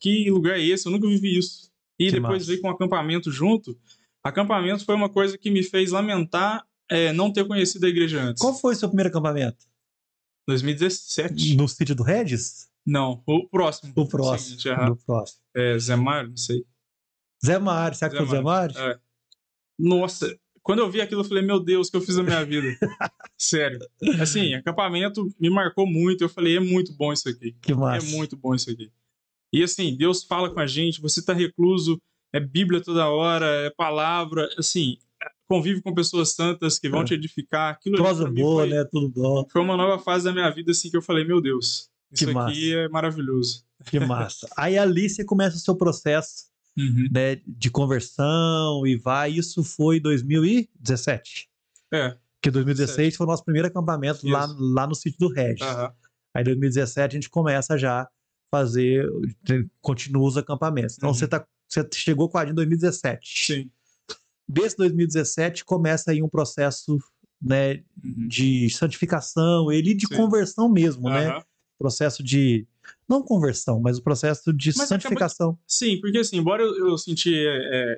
que lugar é esse? Eu nunca vivi isso. E que depois veio com um acampamento junto. Acampamento foi uma coisa que me fez lamentar não ter conhecido a igreja antes. Qual foi o seu primeiro acampamento? 2017. No sítio do Regis? Não, o próximo. O próximo. Seguinte, o próximo. Zé Mário, não sei. Zé Mário, será que foi o Zé Mário? Nossa, quando eu vi aquilo, eu falei, meu Deus, o que eu fiz na minha vida? Sério. Assim, acampamento me marcou muito. Eu falei, é muito bom isso aqui. Que massa. É muito bom isso aqui. E assim, Deus fala com a gente, você tá recluso, é Bíblia toda hora, é palavra, assim, convive com pessoas santas que vão te edificar. Aquilo prosa boa, né? Tudo bom. Foi uma nova fase da minha vida, assim, que eu falei, meu Deus, isso aqui é maravilhoso. Que massa. Aí ali você começa o seu processo né, de conversão e vai. Isso foi 2017. Porque Porque 2016 foi o nosso primeiro acampamento lá no sítio do Regis. Aí em 2017 a gente começa já a fazer, continua os acampamentos. Então você chegou com a gente em 2017. Sim. Desse 2017 começa aí um processo, né, de santificação, ele de conversão mesmo, né? Processo de, não conversão, mas o processo de santificação. Sim, porque assim, embora eu senti,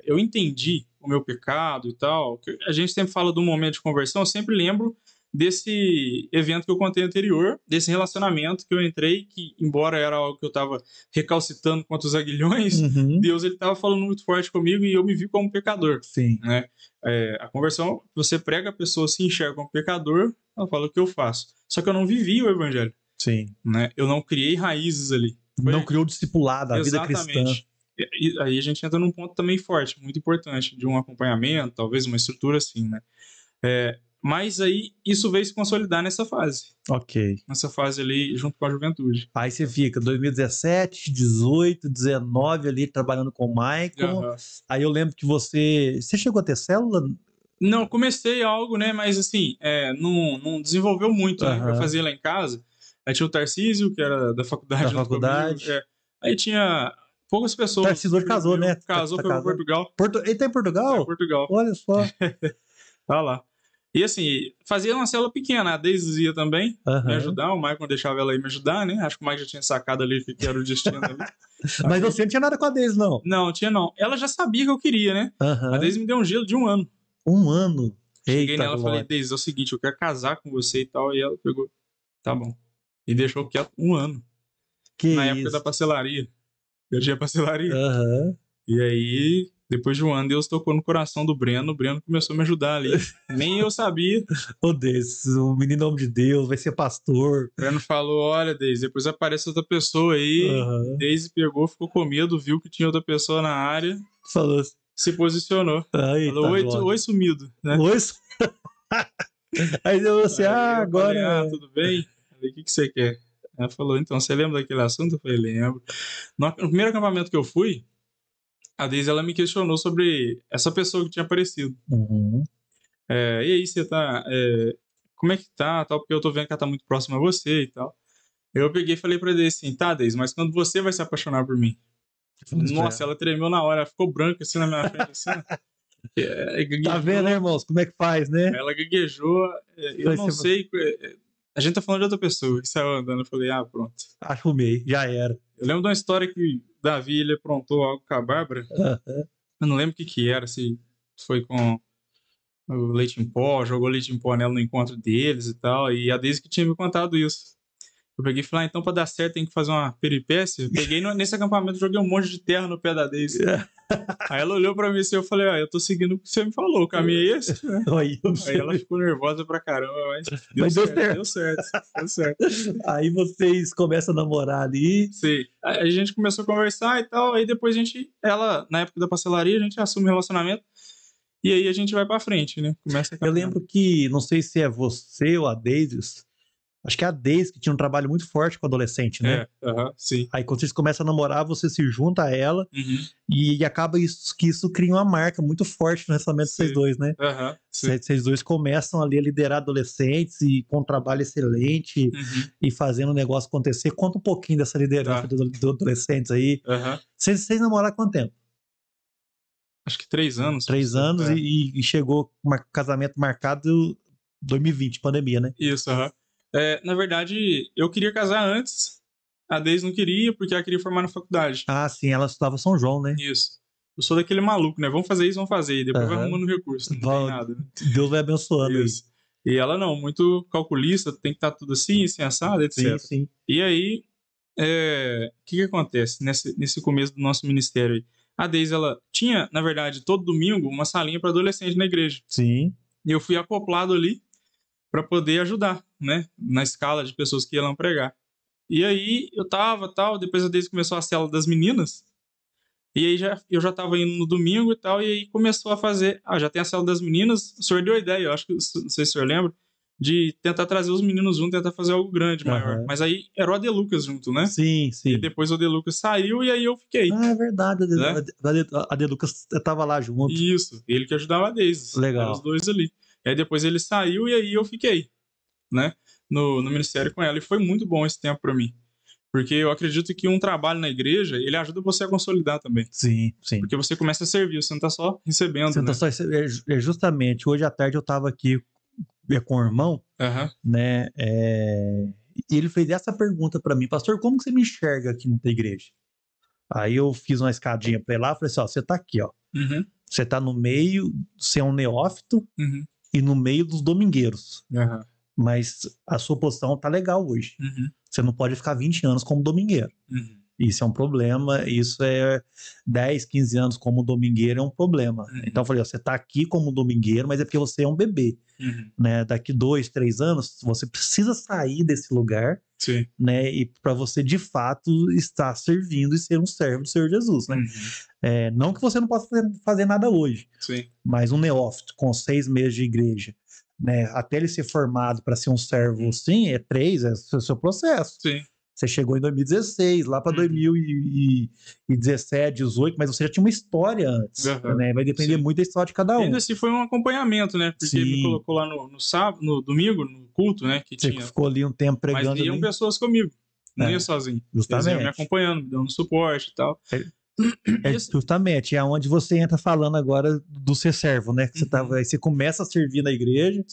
eu entendi o meu pecado e tal, que a gente sempre fala do momento de conversão, eu sempre lembro desse evento que eu contei anterior, desse relacionamento que eu entrei, que embora era algo que eu estava recalcitando contra os aguilhões, Deus ele estava falando muito forte comigo e eu me vi como pecador. Sim. Né? A conversão, você prega, a pessoa se enxerga como pecador, ela fala o que eu faço. Só que eu não vivi o evangelho. Sim. Né? Eu não criei raízes ali. Não criou o discipulado, a vida cristã. E aí a gente entra num ponto também forte, muito importante, de um acompanhamento, talvez uma estrutura assim, né? Mas aí isso veio se consolidar nessa fase. Ok. Nessa fase ali, junto com a juventude. Aí você fica 2017, 18, 19 ali trabalhando com o Michael. Aí eu lembro que você chegou a ter célula? Não, comecei algo, né? Mas assim, não desenvolveu muito, né? Eu fazia lá em casa. Aí tinha o Tarcísio, que era da faculdade. Da faculdade. Aí tinha poucas pessoas. O Tarcísio hoje casou, né? Casou, foi para Portugal. Ele tá em Portugal? Tá em Portugal. Olha só. Tá lá. E assim, fazia uma célula pequena, a Deise ia também me ajudar, o Michael deixava ela aí me ajudar, né? Acho que o Michael já tinha sacado ali que era o destino ali. Mas você não tinha nada com a Deise, não? Não, tinha não. Ela já sabia que eu queria, né? A Deise me deu um gelo de 1 ano. 1 ano? Cheguei nela e falei, Deise, é o seguinte, eu quero casar com você e tal. E ela pegou, tá bom. E deixou quieto 1 ano. Na época da parcelaria. Eu tinha parcelaria. E aí, depois de 1 ano, Deus tocou no coração do Breno. O Breno começou a me ajudar ali. Nem eu sabia. Ô, Deise, o menino homem de Deus, vai ser pastor. O Breno falou, olha, Deise, depois aparece outra pessoa aí. Deise pegou, ficou com medo, viu que tinha outra pessoa na área. Falou assim. Se posicionou. Falou, oi, sumido. Né? Oi, Aí eu falei assim, agora... Falei, tudo bem? Falei, o que você quer? Ela falou, então, você lembra daquele assunto? Eu falei, lembro. No primeiro acampamento que eu fui, a Deise, ela me questionou sobre essa pessoa que tinha aparecido. E aí, você tá... como é que tá? Tal, porque eu tô vendo que ela tá muito próxima a você e tal. Eu peguei e falei pra Deise assim, tá, Deise, mas quando você vai se apaixonar por mim? Nossa, ela tremeu na hora, ela ficou branca assim na minha frente, assim. Tá vendo, né, irmãos? Como é que faz, né? Ela gaguejou, eu não sei... A gente tá falando de outra pessoa que saiu andando. Eu falei, pronto. Arrumei, já era. Eu lembro de uma história que Davi, ele aprontou algo com a Bárbara. Eu não lembro o que era, se foi com o leite em pó, jogou leite em pó nela no encontro deles e tal. E a Deise que tinha me contado isso. Eu peguei e falei, então pra dar certo tem que fazer uma peripécia. Eu peguei nesse acampamento, joguei um monte de terra no pé da Deise. Aí ela olhou pra mim assim, eu falei, eu tô seguindo o que você me falou, o caminho é esse? Aí ela ficou nervosa pra caramba, mas deu certo. Aí vocês começam a namorar ali. Sim. Aí a gente começou a conversar e tal, aí depois ela, na época da parcelaria, a gente assume o relacionamento e aí a gente vai pra frente, né? Eu lembro que, não sei se é você ou a Deise, acho que é a Deise que tinha um trabalho muito forte com adolescente, né? Sim. Aí quando vocês começam a namorar, você se junta a ela e acaba que isso cria uma marca muito forte no relacionamento de vocês dois, né? Vocês dois começam ali a liderar adolescentes e com um trabalho excelente e fazendo o negócio acontecer. Conta um pouquinho dessa liderança dos adolescentes aí. Vocês namoraram há quanto tempo? Acho que 3 anos. 3 anos e chegou com um casamento marcado 2020, pandemia, né? Isso, na verdade, eu queria casar antes, a Deise não queria, porque ela queria formar na faculdade. Sim, ela estudava São João, né? Isso. Eu sou daquele maluco, né? Vamos fazer isso, vamos fazer. E depois vai arrumando recurso, não tem nada. Né? Deus vai abençoando isso. E ela não, muito calculista, tem que estar tudo assim assado, etc. Sim. E aí, o que acontece nesse começo do nosso ministério aí? A Deise, ela tinha, na verdade, todo domingo, uma salinha para adolescente na igreja. Sim. E eu fui acoplado ali para poder ajudar, né? Na escala de pessoas que iam pregar. E aí eu tal, depois a Deise começou a célula das meninas, e aí eu já tava indo no domingo e tal, e aí começou a fazer, já tem a célula das meninas, o senhor deu a ideia, eu acho que, não sei se o senhor lembra, de tentar trazer os meninos juntos, tentar fazer algo grande, maior. Mas aí era o Adelucas junto, né? Sim. E depois o Adelucas saiu e aí eu fiquei. É verdade, a Adelucas tava lá junto. Isso, ele que ajudava a Deise. Legal. Eram os dois ali. Aí depois ele saiu e aí eu fiquei, né, no ministério com ela. E foi muito bom esse tempo para mim. Porque eu acredito que um trabalho na igreja, ele ajuda você a consolidar também. Sim, sim. Porque você começa a servir, você não tá só recebendo, Você né? tá só, justamente, hoje à tarde eu tava aqui com o irmão, né, e ele fez essa pergunta para mim: pastor, como que você me enxerga aqui na igreja? Aí eu fiz uma escadinha para ele lá, falei assim, ó, você tá aqui, ó. Você tá no meio, você é um neófito e no meio dos domingueiros. Mas a sua posição tá legal hoje. Você não pode ficar 20 anos como domingueiro. Isso é um problema, isso é 10, 15 anos como domingueiro é um problema. Então eu falei, ó, você tá aqui como domingueiro, mas é porque você é um bebê. Né? Daqui 2, 3 anos, você precisa sair desse lugar, né? E para você de fato estar servindo e ser um servo do Senhor Jesus, né? Não que você não possa fazer nada hoje, mas um neófito com 6 meses de igreja, né? Até ele ser formado para ser um servo, sim, é 3, é o seu processo. Você chegou em 2016, lá para 2017, 2018, mas você já tinha uma história antes, né? Vai depender muito da história de cada um. E ainda assim foi um acompanhamento, né? Porque ele me colocou lá no sábado, no domingo, no culto, né? Que você ficou ali um tempo pregando. Mas iam pessoas comigo, não ia sozinho. Justamente. Eles iam me acompanhando, me dando suporte e tal. Justamente, é onde você entra falando agora do ser servo, né? Que você começa a servir na igreja.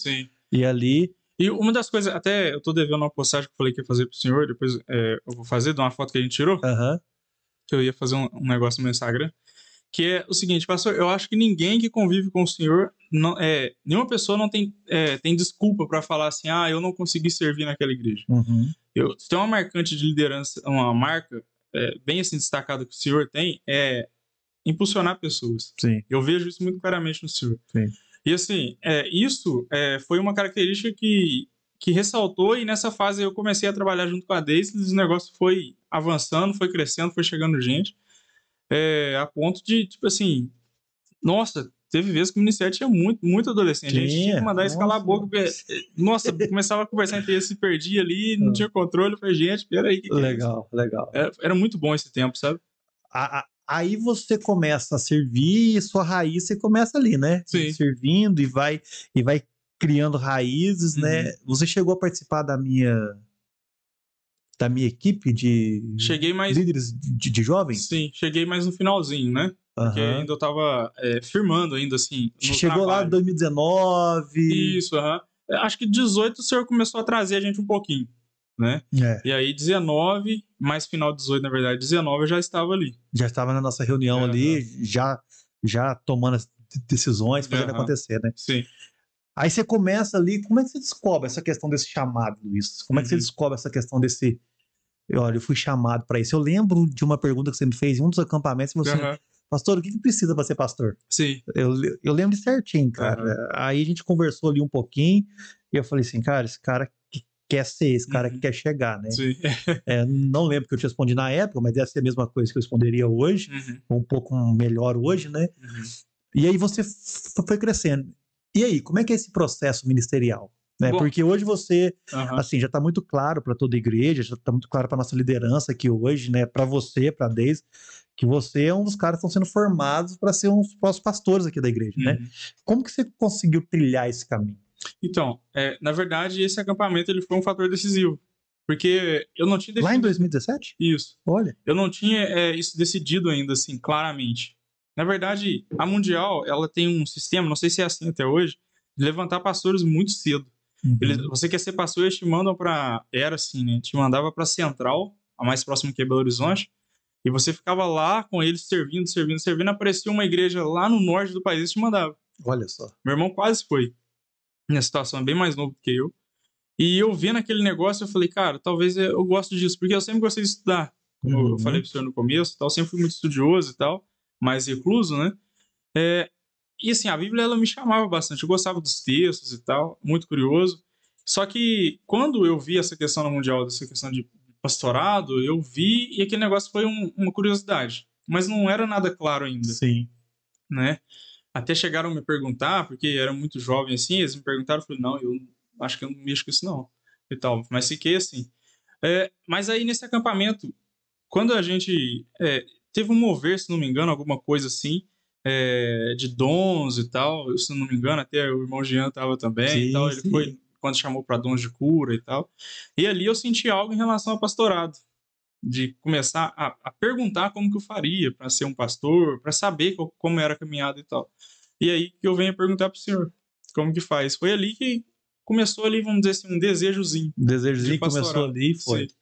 E ali... E uma das coisas, até eu tô devendo uma postagem que eu falei que ia fazer pro senhor, depois eu vou fazer, de uma foto que a gente tirou, que eu ia fazer um negócio no meu Instagram, que é o seguinte, pastor, eu acho que ninguém que convive com o senhor, nenhuma pessoa não tem desculpa para falar assim, eu não consegui servir naquela igreja. Se tem uma marcante de liderança, uma marca bem assim destacada que o senhor tem, é impulsionar pessoas. Eu vejo isso muito claramente no senhor. E assim, isso foi uma característica que ressaltou, e nessa fase eu comecei a trabalhar junto com a Deise, e o negócio foi avançando, foi crescendo, foi chegando gente, a ponto de, tipo assim, nossa, teve vezes que o ministério tinha muito adolescente, a gente tinha que mandar escalar a boca, porque, nossa, começava a conversar entre eles, se perdia ali, não tinha controle, eu falei, gente, peraí, que legal, legal. Era muito bom esse tempo, sabe? Aí você começa a servir e sua raiz você começa ali, né? Servindo e vai criando raízes, né? Você chegou a participar da minha equipe de líderes de jovens? Sim, cheguei mais no finalzinho, né? Porque ainda eu tava firmando ainda, assim, no Chegou trabalho. lá em 2019. Isso, acho que 18 o senhor começou a trazer a gente um pouquinho, né? E aí 19, mais final 18, na verdade, 19 eu já estava ali. Já estava na nossa reunião ali, já tomando as decisões, fazendo acontecer, né? Aí você começa ali, como é que você descobre essa questão desse chamado, Luiz? Como é que você descobre essa questão desse... Olha, eu fui chamado para isso. Eu lembro de uma pergunta que você me fez em um dos acampamentos, você falou assim, pastor, o que precisa para ser pastor? Eu lembro de certinho, cara. Aí a gente conversou ali um pouquinho, e eu falei assim, cara, esse cara quer ser, esse cara que quer chegar, né? Não lembro que eu te respondi na época, mas deve ser a mesma coisa que eu responderia hoje, um pouco melhor hoje, né? E aí você foi crescendo. E aí, como é que é esse processo ministerial? Né? Porque hoje você, assim, já está muito claro para toda a igreja, já está muito claro para nossa liderança aqui hoje, né? Para você, para a Deise, que você é um dos caras que estão sendo formados para ser um dos próximos pastores aqui da igreja, né? Como que você conseguiu trilhar esse caminho? Então, na verdade, esse acampamento ele foi um fator decisivo. Porque eu não tinha definido... Lá em 2017? Isso. Olha. Eu não tinha isso decidido ainda, assim, claramente. Na verdade, a Mundial, ela tem um sistema, não sei se é assim até hoje, de levantar pastores muito cedo. Você quer ser pastor, eles te mandam para... Era assim, né? Te mandava para Central, a mais próxima que é Belo Horizonte, e você ficava lá com eles servindo. Aparecia uma igreja lá no norte do país e te mandava. Olha só. Meu irmão quase foi. Minha situação é bem mais novo do que eu. E eu vendo aquele negócio, eu falei, cara, talvez eu gosto disso, porque eu sempre gostei de estudar. Como eu falei pro senhor no começo, tal, sempre fui muito estudioso e tal, mais recluso, né? E assim, a Bíblia, ela me chamava bastante. Eu gostava dos textos e tal, muito curioso. Só que quando eu vi essa questão no Mundial, dessa questão de pastorado, eu vi e aquele negócio foi uma curiosidade. Mas não era nada claro ainda. Né? Até chegaram a me perguntar, porque era muito jovem assim, eles me perguntaram, eu falei, não, eu acho que eu não mexo com isso não, e tal. Mas fiquei assim. Mas aí nesse acampamento, quando a gente teve um mover, se não me engano, alguma coisa assim, de dons e tal. Se não me engano, até o irmão Jean estava também. Sim, e tal. Ele sim. foi quando chamou para dons de cura e tal. E ali eu senti algo em relação ao pastorado, de começar a perguntar como que eu faria para ser um pastor, para saber como era a caminhada e tal. E aí que eu venho perguntar para o senhor como que faz. Foi ali que começou ali, vamos dizer assim, um desejozinho. O desejozinho começou ali e foi. Sim.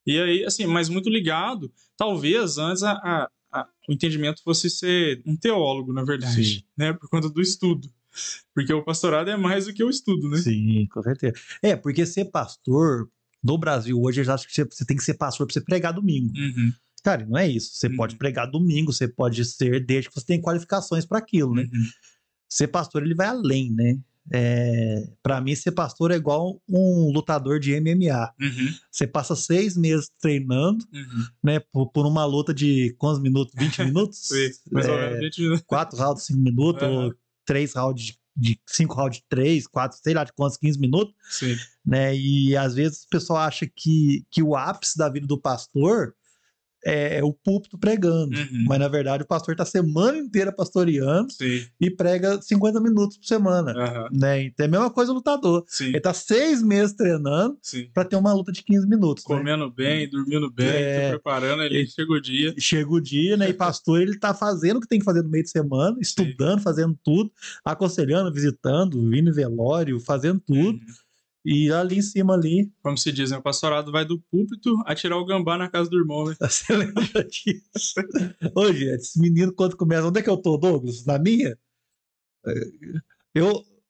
E aí, assim, mas muito ligado, talvez antes o entendimento fosse ser um teólogo, na verdade, Sim. né? Por conta do estudo. Porque o pastorado é mais do que o estudo, né? Sim, com certeza. Porque ser pastor no Brasil hoje, eles acham que você tem que ser pastor para você pregar domingo. Uhum. Cara, não é isso. Você pode pregar domingo, você pode ser, desde que você tenha qualificações para aquilo, né? Ser pastor, ele vai além, né? Para mim, ser pastor é igual um lutador de MMA. Você passa 6 meses treinando, né? Por uma luta de quantos minutos? 20 minutos? Sim, mais ou menos 20 minutos. 4 rounds, 5 minutos, ou 3 rounds de 5 rounds de 3, 4, sei lá de quantos, 15 minutos. Sim. Né? E às vezes o pessoal acha que o ápice da vida do pastor é o púlpito pregando. Mas na verdade o pastor está a semana inteira pastoreando. Sim. E prega 50 minutos por semana. Né? Então é a mesma coisa o lutador. Sim. Ele está 6 meses treinando para ter uma luta de 15 minutos. Comendo, né? Bem, dormindo bem, se preparando, ele chega o dia. Chega o dia, né? E pastor, ele tá fazendo o que tem que fazer no meio de semana, estudando, fazendo tudo, aconselhando, visitando, indo em velório, fazendo tudo. E ali em cima ali... Como se diz, né? O pastorado vai do púlpito a tirar o gambá na casa do irmão, né? Você lembra disso? Ô, gente, esse menino quando começa... Onde é que eu tô, Douglas? Na minha?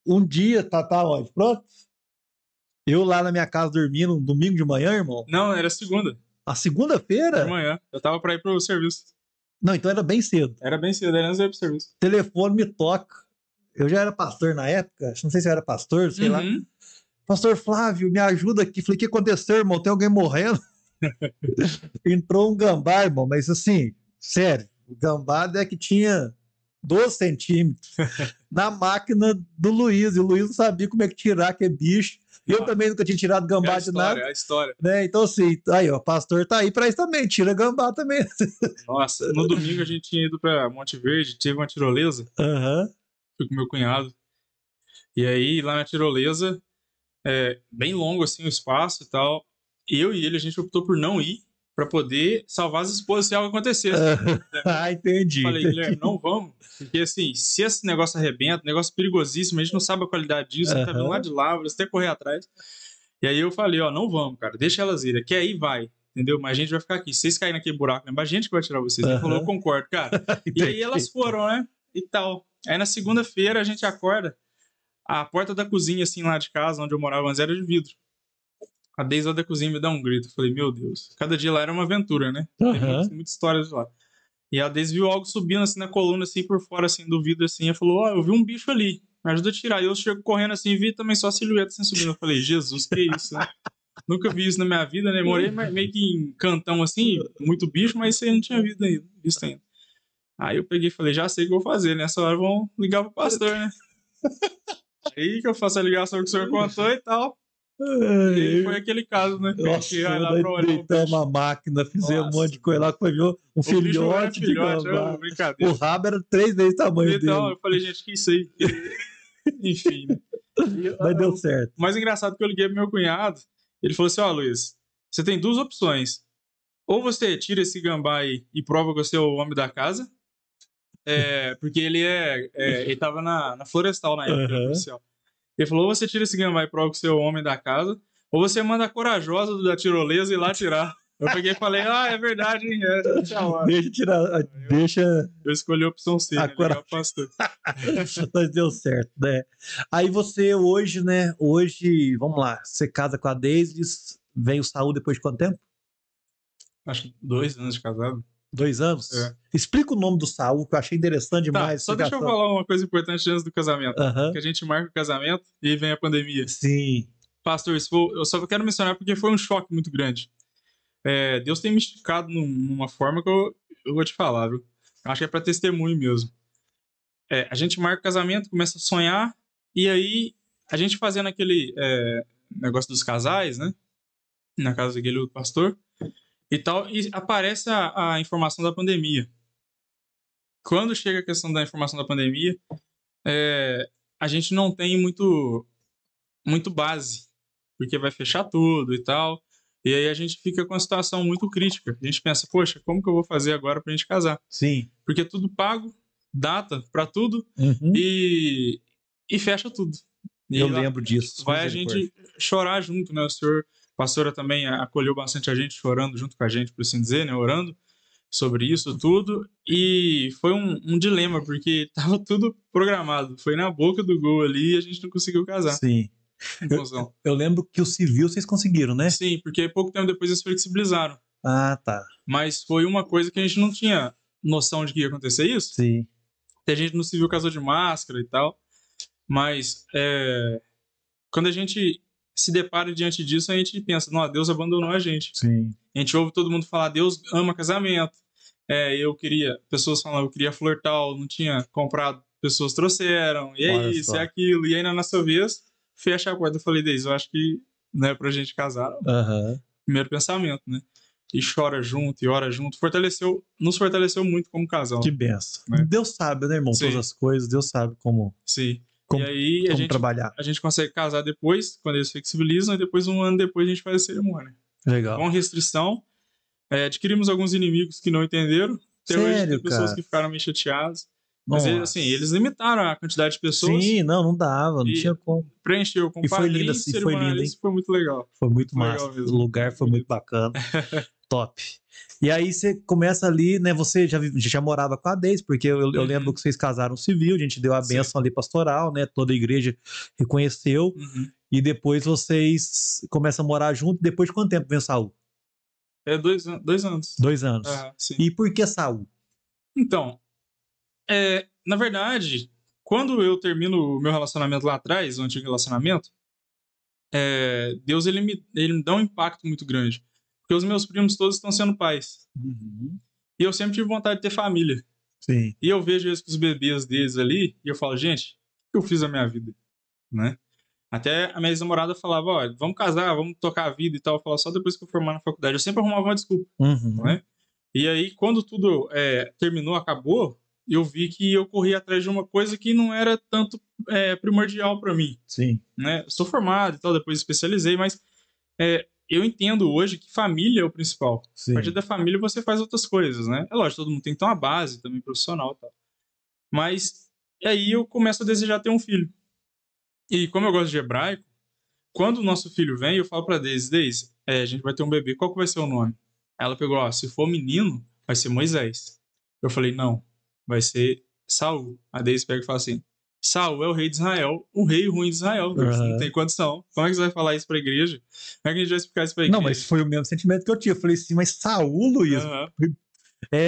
Um dia, tá onde? Pronto? Eu lá na minha casa dormindo, um domingo de manhã, irmão? Não, era segunda. A segunda-feira? De manhã. Eu tava pra ir pro serviço. Não, então era bem cedo. Era bem cedo, era antes de ir pro serviço. O telefone me toca. Eu já era pastor na época, não sei se eu era pastor, sei lá. Pastor Flávio, me ajuda aqui. Falei, o que aconteceu, irmão? Tem alguém morrendo? Entrou um gambá, irmão, mas assim, sério, o gambá é que tinha 12 centímetros na máquina do Luiz, e o Luiz não sabia como é que tirar aquele bicho. Eu também nunca tinha tirado gambá de nada. É a história. Né? Então, assim, aí, ó, o pastor tá aí pra isso também, tira gambá também. Nossa, no domingo a gente tinha ido pra Monte Verde, teve uma tirolesa. Fui com meu cunhado. E aí, lá na tirolesa, bem longo assim o espaço e tal. Eu e ele, a gente optou por não ir pra poder salvar as esposas se algo acontecesse. Entendi. Falei, Guilherme, não vamos. Porque assim, se esse negócio arrebenta, negócio perigosíssimo, a gente não sabe a qualidade disso, tá vindo lá de Lavras, até correr atrás. E aí eu falei, ó, não vamos, cara, deixa elas irem. Quer ir, vai. Entendeu? Mas a gente vai ficar aqui. Se vocês caírem naquele buraco, é a gente que vai tirar vocês. Ele falou, eu concordo, cara. E aí elas foram, né? E tal. Aí na segunda-feira a gente acorda, a porta da cozinha, assim, lá de casa, onde eu morava antes, era de vidro. A Deise lá da cozinha me dá um grito. Eu falei, meu Deus. Cada dia lá era uma aventura, né? Tem muita história de lá. E a Deise viu algo subindo, assim, na coluna, assim, por fora, assim, do vidro, assim. Ela falou, eu vi um bicho ali. Me ajuda a tirar. E eu chego correndo, assim, e vi também só a silhueta, assim, subindo. Eu falei, Jesus, que isso, né? Nunca vi isso na minha vida, né? Morei meio que em cantão, assim, muito bicho, mas isso aí eu não tinha visto ainda. Aí eu peguei e falei, já sei o que eu vou fazer. Nessa hora vão ligar pro pastor, né? Aí que eu faço a ligação que o senhor contou e tal. E aí foi aquele caso, né? Nossa, deitamos a máquina, fizemos um monte de coisa lá, foi um filhote de gambá. O rabo era 3 vezes o tamanho dele. Então, eu falei, gente, que isso aí? Enfim, né? Mas deu certo. O mais engraçado é que eu liguei pro meu cunhado, ele falou assim, Luiz, você tem 2 opções. Ou você tira esse gambá aí e prova que você é o homem da casa, porque ele tava na Florestal na época, policial. Ele falou, ou você tira esse gambá e prova que você é o homem da casa, ou você manda a corajosa da tirolesa ir lá tirar. Eu peguei e falei, é verdade, hein? Deixa tirar, deixa... Eu escolhi a opção C, né? Ligar o pastor. Mas deu certo, né? Aí você hoje, né? Vamos lá, você casa com a Deise, veio o Saul depois de quanto tempo? Acho que 2 anos de casado. 2 anos? Explica o nome do Saul, que eu achei interessante demais. Só deixa eu falar uma coisa importante antes do casamento. Que a gente marca o casamento e aí vem a pandemia. Sim. Pastor, eu só quero mencionar porque foi um choque muito grande. Deus tem me esticado numa forma que eu vou te falar, viu? Acho que é para testemunho mesmo. A gente marca o casamento, começa a sonhar, e aí a gente fazendo aquele negócio dos casais, né? Na casa daquele pastor e tal, e aparece a informação da pandemia. quando chega a questão da informação da pandemia, a gente não tem muito base, porque vai fechar tudo e tal. E aí a gente fica com uma situação muito crítica. A gente pensa, poxa, como que eu vou fazer agora pra gente casar? Sim. Porque tudo pago, data pra tudo, e fecha tudo. E eu lembro disso. Vai a gente chorar junto, né? O senhor, pastora, também acolheu bastante a gente, chorando junto com a gente, por assim dizer, né? Orando sobre isso tudo. E foi um dilema, porque tava tudo programado. Foi na boca do gol ali e a gente não conseguiu casar. Sim. Eu lembro que o civil vocês conseguiram, né? Sim, porque pouco tempo depois eles flexibilizaram. Ah, tá. Mas foi uma coisa que a gente não tinha noção de que ia acontecer isso. Sim. A gente no civil casou de máscara e tal. Mas quando a gente se depara diante disso, a gente pensa, não, Deus abandonou a gente. Sim. A gente ouve todo mundo falar, Deus ama casamento. Pessoas falando, eu queria flertar, não tinha comprado, pessoas trouxeram, e é isso, é aquilo. E aí na nossa vez, fecha a porta. Eu falei, Deus, eu acho que não é pra gente casar. Primeiro pensamento, né? E chora junto, e ora junto. Nos fortaleceu muito como casal. Que benção. Né? Deus sabe, né, irmão? Sim. Todas as coisas, Deus sabe como. Sim. E aí como trabalhar. A gente consegue casar depois, quando eles flexibilizam, e depois, um ano depois, a gente faz a cerimônia. Legal. Com restrição. Adquirimos alguns inimigos que não entenderam. Até hoje tem pessoas que ficaram meio chateadas. Mas eles limitaram a quantidade de pessoas. Sim, não dava, não tinha como. Preencheu com padrinhos, assim, foi lindo, hein? Foi muito legal. Foi muito massa. O lugar foi muito bacana. Top. E aí você começa ali, né? Você já morava com a Deise, porque eu lembro que vocês casaram civil, a gente deu a bênção ali pastoral, né? Toda a igreja reconheceu. E depois vocês começam a morar junto. Depois de quanto tempo vem Saul? 2 anos. 2 anos. Sim. E por que Saul? Então, na verdade, quando eu termino o meu relacionamento lá atrás, o antigo relacionamento, Deus ele me dá um impacto muito grande. Porque os meus primos todos estão sendo pais. E eu sempre tive vontade de ter família. Sim. E eu vejo eles com os bebês deles ali, e eu falo, gente, o que eu fiz na minha vida? Né? Até a minha ex-namorada falava, ó, vamos casar, vamos tocar a vida e tal. Eu falava, só depois que eu formar na faculdade. Eu sempre arrumava uma desculpa. Né? E aí, quando tudo terminou, acabou, eu vi que eu corri atrás de uma coisa que não era tanto primordial para mim. Sim. Né? Eu sou formado e tal, depois especializei, mas eu entendo hoje que família é o principal. Sim. A partir da família você faz outras coisas, né? É lógico, todo mundo tem que ter uma base também profissional e tal. Mas aí eu começo a desejar ter um filho. E como eu gosto de hebraico, quando o nosso filho vem, eu falo pra Deise, a gente vai ter um bebê, qual que vai ser o nome? Aí ela pegou, ó, se for menino, vai ser Moisés. Eu falei, não, vai ser Saul. A Deise pega e fala assim, Saul é o rei de Israel, o rei ruim de Israel. Não tem condição. Como é que você vai falar isso pra igreja? Como é que a gente vai explicar isso pra igreja? Não, mas foi o mesmo sentimento que eu tinha. Eu falei assim, mas Saul, Luiz?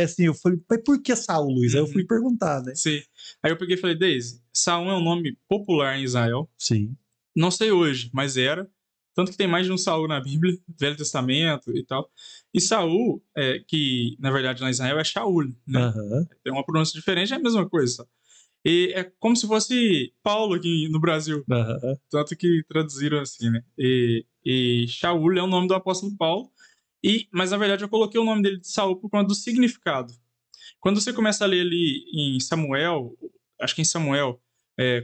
Assim, eu falei, mas por que Saul, Luiz? Aí eu fui perguntar, né? Sim. Aí eu peguei e falei, Deise, Saul é um nome popular em Israel. Sim. Não sei hoje, mas era. Tanto que tem mais de um Saul na Bíblia, Velho Testamento e tal. E Saul, que na verdade lá em Israel é Shaul, né? Tem uma pronúncia diferente, é a mesma coisa. E é como se fosse Paulo aqui no Brasil. Tanto que traduziram assim, né? E Shaul é o nome do apóstolo Paulo. Mas na verdade eu coloquei o nome dele de Saul por conta do significado. Quando você começa a ler ali em Samuel, acho que em Samuel,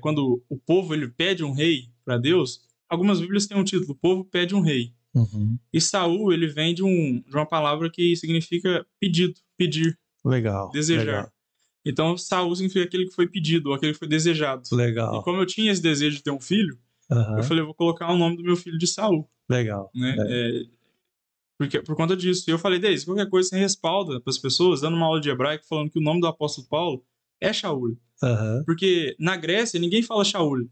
quando o povo ele pede um rei para Deus, algumas Bíblias têm um título, o povo pede um rei. E Saul, ele vem de uma palavra que significa pedido, pedir. Legal. Desejar. Legal. Então, Saul significa aquele que foi pedido, ou aquele que foi desejado. Legal. E como eu tinha esse desejo de ter um filho, eu falei, eu vou colocar o nome do meu filho de Saul. Legal. Né? Por conta disso. E eu falei, Deise, qualquer coisa você respalda para as pessoas, dando uma aula de hebraico, falando que o nome do apóstolo Paulo é Shaul. Porque na Grécia ninguém fala Shaul.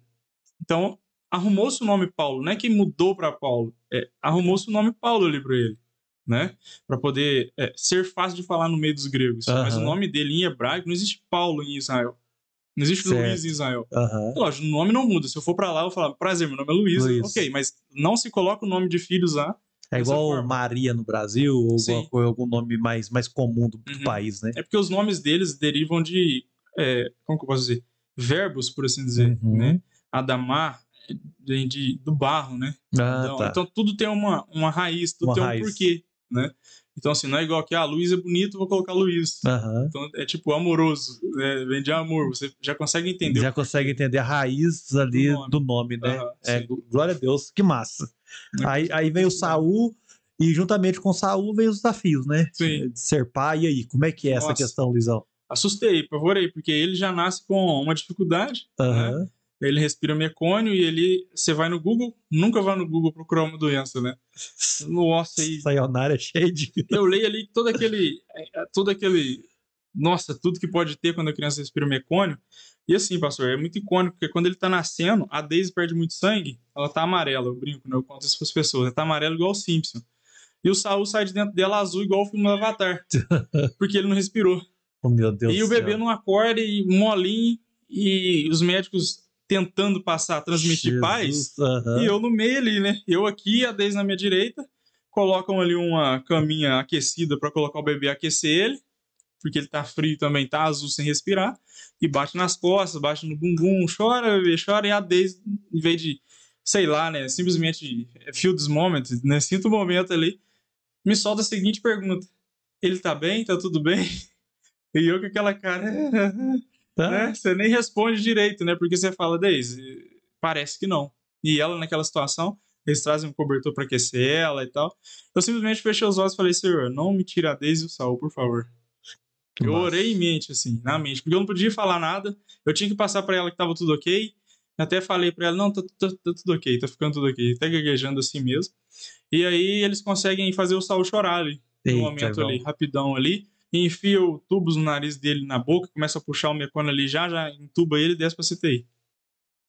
Então, arrumou-se o nome Paulo. Não é que mudou para Paulo. Arrumou-se o nome Paulo ali para ele. Né? Para poder ser fácil de falar no meio dos gregos. Mas o nome dele em hebraico, não existe Paulo em Israel. Não existe Luiz em Israel. Lógico, o nome não muda. Se eu for para lá, eu vou falar, prazer, meu nome é Luiz. Ok, mas não se coloca o nome de filhos lá. É igual Maria no Brasil, ou algum nome mais comum do país, né? É porque os nomes deles derivam de, como que eu posso dizer? Verbos, por assim dizer, né? Adamar, do barro, né? Então tudo tem uma raiz, tudo tem um porquê. né? Então, assim, não é igual que, Luiz é bonito, vou colocar Luiz. Então, é tipo amoroso, né? Vem de amor, você já consegue entender. Já consegue entender a raiz ali do nome, né? Glória a Deus, que massa. Aí veio o Saul, e juntamente com o Saul veio os desafios, né? Sim. De ser pai, e aí, como é que é essa questão, Luizão? Assustei, apavorei, porque ele já nasce com uma dificuldade, né? Ele respira mecônio e você vai no Google, nunca vai no Google procurar uma doença, né? Nossa, aí... Sayonara é cheio de... Eu leio ali todo aquele... Nossa, tudo que pode ter quando a criança respira mecônio. E assim, pastor, é muito icônico, porque quando ele tá nascendo, a Daisy perde muito sangue, ela tá amarela, eu brinco, né? Eu conto isso pras pessoas, ela tá amarela igual o Simpson. E o Saul sai de dentro dela azul igual o filme do Avatar, porque ele não respirou. Oh, meu Deus e o bebê não acorda e molinho, e os médicos tentando transmitir paz, e eu no meio ali, né? Eu aqui, a Daisy na minha direita, colocam ali uma caminha aquecida para colocar o bebê aquecer ele, porque ele tá frio também, tá azul sem respirar, e bate nas costas, bate no bumbum, chora, bebê, chora, e a Daisy, em vez de, sei lá, né, simplesmente feel this moment, né, sinto o momento ali, me solta a seguinte pergunta: ele tá bem? Tá tudo bem? E eu com aquela cara, né? Você nem responde direito, né? Porque você fala, Daisy, parece que não. E ela naquela situação, eles trazem um cobertor para aquecer ela e tal. Eu simplesmente fechei os olhos e falei, Senhor, não me tira a Daisy e o Saul, por favor. Eu orei em mente, assim, na mente, porque eu não podia falar nada. Eu tinha que passar para ela que tava tudo ok. Até falei para ela, não, tá tudo ok, tá ficando tudo ok. Até gaguejando assim mesmo. E aí eles conseguem fazer o Saul chorar ali. No momento ali, rapidão ali. Enfia o tubos no nariz dele, na boca, começa a puxar o mecônio ali, já entuba ele e desce pra CTI.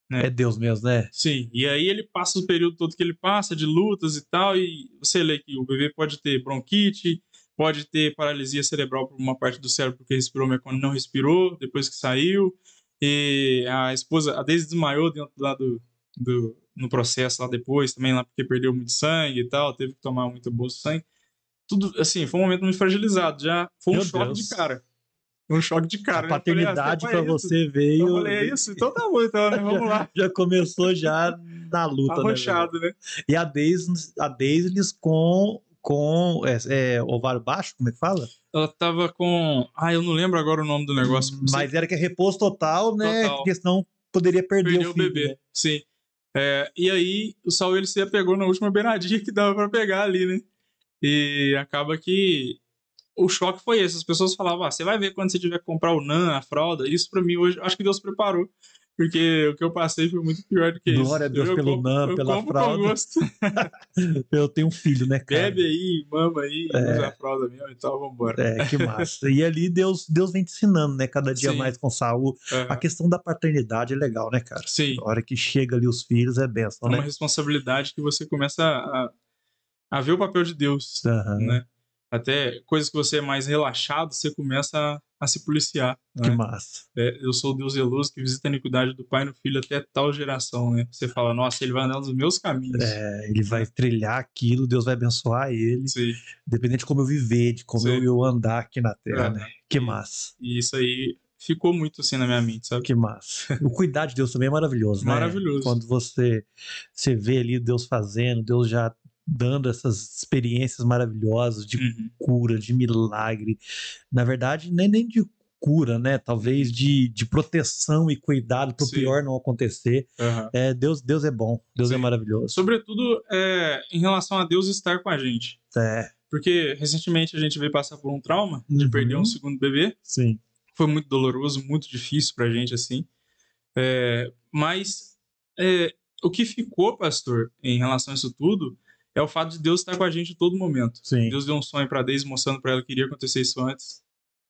Né? É Deus mesmo, né? Sim, e aí ele passa o período todo que ele passa, de lutas e tal, e você lê que o bebê pode ter bronquite, pode ter paralisia cerebral por uma parte do cérebro porque respirou o mecônio, não respirou depois que saiu, e a esposa, a Daisy desmaiou dentro lá no processo lá depois, também lá porque perdeu muito sangue e tal, teve que tomar muita bolsa de sangue. Tudo, assim, foi um momento muito fragilizado, já foi um choque de cara. Um choque de cara. A paternidade para você veio... Eu falei, é isso? Então tá bom, então, né? Vamos lá. Já começou já na luta, arrochado, né? E a Daisy com ovário baixo, como é que fala? Ela tava com... eu não lembro agora o nome do negócio. Mas era que é repouso total, né? Total. Porque senão poderia perder o filho, bebê. Né? Sim. E aí, o Saul, ele se apegou na última beiradinha que dava pra pegar ali, né? E acaba que o choque foi esse. As pessoas falavam, você vai ver quando você tiver que comprar o NAN, a fralda. Isso pra mim hoje, acho que Deus preparou. Porque o que eu passei foi muito pior do que isso. Glória a Deus pelo NAN, pela fralda. Com gosto. Eu tenho um filho, né, cara? Bebe aí, mama aí, usa a fralda mesmo e tal, vambora. Que massa. E ali Deus vem te ensinando, né? Cada dia mais com Saul. A questão da paternidade é legal, né, cara? Sim. A hora que chega ali os filhos é bênção, né? É uma responsabilidade que você começa a ver o papel de Deus, né? Até coisas que você é mais relaxado, você começa a se policiar. Que né? massa. Eu sou o Deus zeloso que visita a iniquidade do pai no filho até tal geração, né? Você fala, nossa, ele vai andar nos meus caminhos. Ele vai trilhar aquilo, Deus vai abençoar ele. Sim. Dependente de como eu viver, de como eu andar aqui na terra, né? Que massa. E isso aí ficou muito assim na minha mente, sabe? Que massa. O cuidar de Deus também é maravilhoso, né? Maravilhoso. Quando você vê ali Deus fazendo, Deus já dando essas experiências maravilhosas de cura, de milagre. Na verdade, nem de cura, né? Talvez de proteção e cuidado para o pior não acontecer. Deus é bom, Deus é maravilhoso. Sobretudo em relação a Deus estar com a gente. Porque recentemente a gente veio passar por um trauma de perder um segundo bebê. Sim. Foi muito doloroso, muito difícil pra gente, assim. Mas o que ficou, pastor, em relação a isso tudo, é o fato de Deus estar com a gente em todo momento. Sim. Deus deu um sonho pra Daisy, mostrando pra ela que iria acontecer isso antes.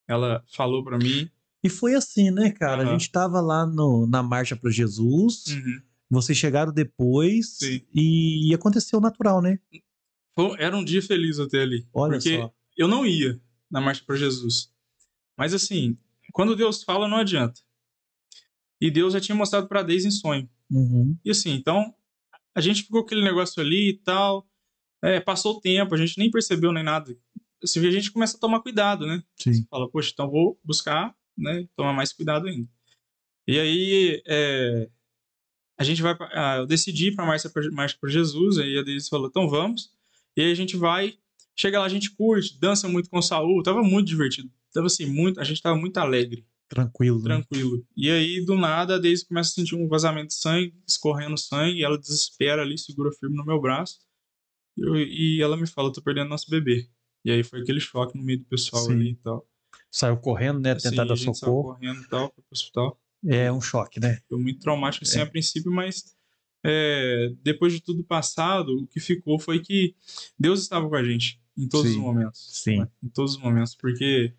Ela falou pra mim. E foi assim, né, cara? A gente tava lá na Marcha para Jesus, vocês chegaram depois e aconteceu natural, né? Era um dia feliz até ali. Olha porque só. Eu não ia na Marcha para Jesus. Mas assim, quando Deus fala, não adianta. E Deus já tinha mostrado pra Daisy em sonho. E assim, então, a gente ficou com aquele negócio ali e tal. Passou o tempo, a gente nem percebeu nem nada. Assim, a gente começa a tomar cuidado, né? Sim. Você fala, poxa, então vou buscar, né? Tomar mais cuidado ainda. E aí, a gente vai... eu decidi ir pra Marcha para Jesus, aí a Daisy falou, então vamos. E aí a gente vai... Chega lá, a gente curte, dança muito com o Saul, tava muito divertido. Tava assim, a gente tava muito alegre. Tranquilo. Tranquilo. Né? E aí, do nada, a Daisy começa a sentir um vazamento de sangue, escorrendo sangue, e ela desespera ali, segura firme no meu braço. E ela me fala, tô perdendo nosso bebê. E aí foi aquele choque no meio do pessoal Sim. ali e tal. Saiu correndo, né? Tentar dar a gente socorro. Saiu correndo e tal, foi pro hospital. É um choque, né? Foi muito traumático, assim, a princípio, mas depois de tudo passado, o que ficou foi que Deus estava com a gente em todos os momentos. Sim. Né? Em todos os momentos, porque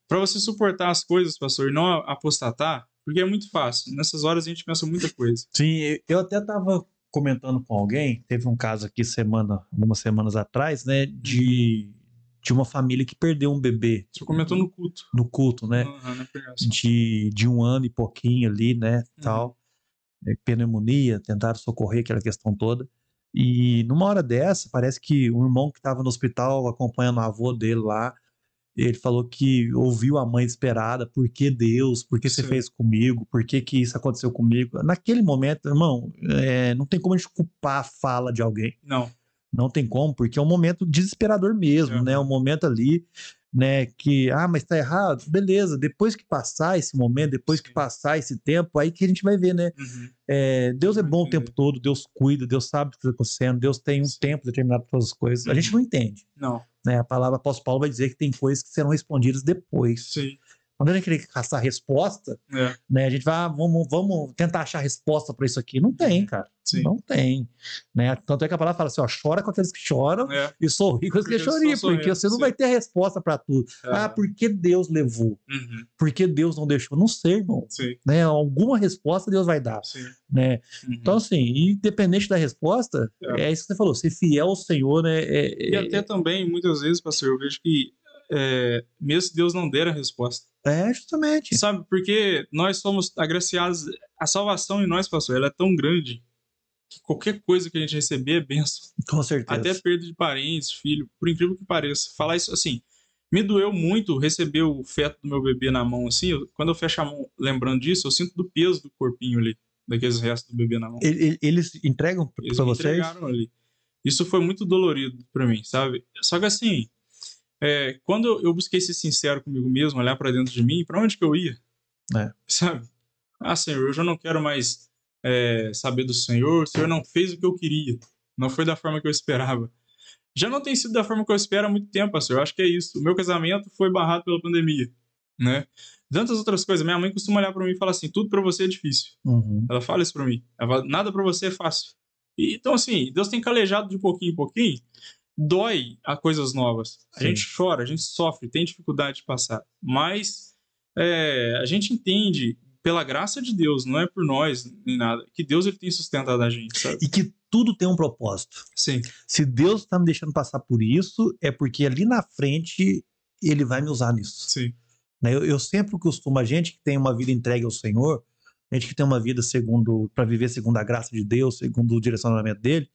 para você suportar as coisas, pastor, e não apostatar, porque é muito fácil. Nessas horas a gente pensa muita coisa. Sim, eu até estava comentando com alguém, teve um caso aqui algumas semanas atrás, né, de uma família que perdeu um bebê. Você comentou no culto. No culto, né? Na de 1 ano e pouquinho ali, né, tal. Pneumonia, tentaram socorrer aquela questão toda. E numa hora dessa, parece que um irmão que estava no hospital acompanhando o avô dele lá, ele falou que ouviu a mãe desesperada, por que Deus, por que você fez comigo, por que isso aconteceu comigo. Naquele momento, irmão, não tem como a gente culpar a fala de alguém. Não tem como, porque é um momento desesperador mesmo, né? Um momento ali, né, que, mas tá errado, beleza, depois que passar esse momento, depois que passar esse tempo, aí que a gente vai ver, né? Deus é bom o tempo todo, Deus cuida, Deus sabe o que está acontecendo, Deus tem um tempo determinado para todas as coisas. A gente não entende. Né? A palavra apóstolo Paulo vai dizer que tem coisas que serão respondidas depois. Sim. Quando a gente querer caçar resposta, né, a gente vai, vamos tentar achar resposta para isso aqui. Não tem, cara. Sim. Não tem. Né? Tanto é que a palavra fala assim, ó, chora com aqueles que choram e sorri com aqueles que choram, porque você não vai ter a resposta para tudo. Por que Deus levou? Por que Deus não deixou? Não sei, irmão. Né? Alguma resposta Deus vai dar. Né? Então, assim, independente da resposta, é isso que você falou, ser fiel ao Senhor, né? E até também, muitas vezes, pastor, eu vejo que mesmo se Deus não der a resposta. Justamente. Sabe, porque nós somos agraciados, a salvação em nós, pastor, ela é tão grande que qualquer coisa que a gente receber é bênção. Com certeza. Até perda de parentes, filho, por incrível que pareça. Falar isso assim, me doeu muito receber o feto do meu bebê na mão, assim, quando eu fecho a mão lembrando disso, eu sinto do peso do corpinho ali, daqueles restos do bebê na mão. Eles entregam para vocês? Entregaram ali. Isso foi muito dolorido para mim, sabe? Só que assim, quando eu busquei ser sincero comigo mesmo, olhar para dentro de mim, para onde que eu ia? Sabe? Senhor, eu já não quero mais saber do Senhor, o Senhor não fez o que eu queria, não foi da forma que eu esperava. Já não tem sido da forma que eu espero há muito tempo, Senhor, eu acho que é isso. O meu casamento foi barrado pela pandemia, né? Tantas outras coisas, minha mãe costuma olhar para mim e falar assim, tudo para você é difícil. Ela fala isso para mim, ela fala, nada para você é fácil. Então assim, Deus tem calejado de pouquinho em pouquinho, dói a coisas novas. A gente chora, a gente sofre, tem dificuldade de passar. Mas a gente entende, pela graça de Deus, não é por nós nem nada, que Deus ele tem sustentado a gente, sabe? E que tudo tem um propósito. Sim. Se Deus está me deixando passar por isso, é porque ali na frente ele vai me usar nisso. Sim. Eu sempre costumo, a gente que tem uma vida entregue ao Senhor, a gente que tem uma vida para viver segundo a graça de Deus, segundo o direcionamento dele,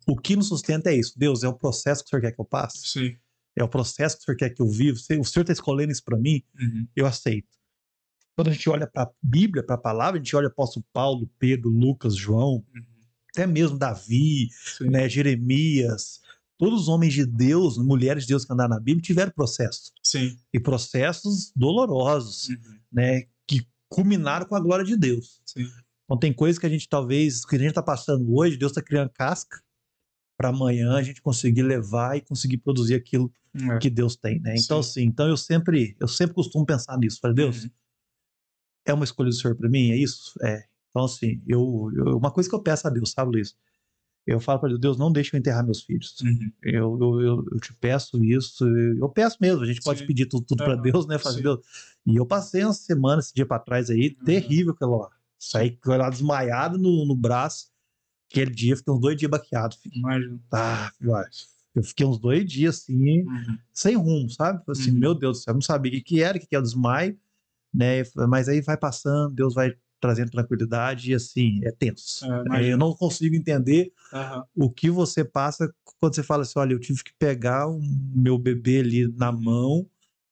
o que nos sustenta é isso. Deus, é o processo que o Senhor quer que eu passe? Sim. É o processo que o Senhor quer que eu viva? O Senhor está escolhendo isso para mim? Eu aceito. Quando a gente olha para a Bíblia, para a palavra, a gente olha apóstolo Paulo, Pedro, Lucas, João, até mesmo Davi, né, Jeremias, todos os homens de Deus, mulheres de Deus que andaram na Bíblia, tiveram processos. Sim. E processos dolorosos, né, que culminaram com a glória de Deus. Sim. Então tem coisas que a gente está passando hoje, Deus está criando casca para amanhã a gente conseguir levar e conseguir produzir aquilo que Deus tem, né? Então, assim, eu sempre costumo pensar nisso. Falei, Deus, é uma escolha do Senhor para mim? É isso? Então, assim, uma coisa que eu peço a Deus, sabe, Luiz? Eu falo para Deus, não deixe eu enterrar meus filhos. Eu te peço isso, eu peço mesmo, a gente pode pedir tudo para Deus, né? Fazer Deus. E eu passei uma semana, esse dia para trás aí, terrível aquilo lá. Saí lá desmaiado no braço. Aquele dia, fiquei uns 2 dias baqueado. Imagina. Eu fiquei uns 2 dias assim, sem rumo, sabe? Assim, meu Deus do céu, eu não sabia o que era o desmaio, né? Mas aí vai passando, Deus vai trazendo tranquilidade e assim, é tenso. Eu não consigo entender o que você passa quando você fala assim, olha, eu tive que pegar o meu bebê ali na mão,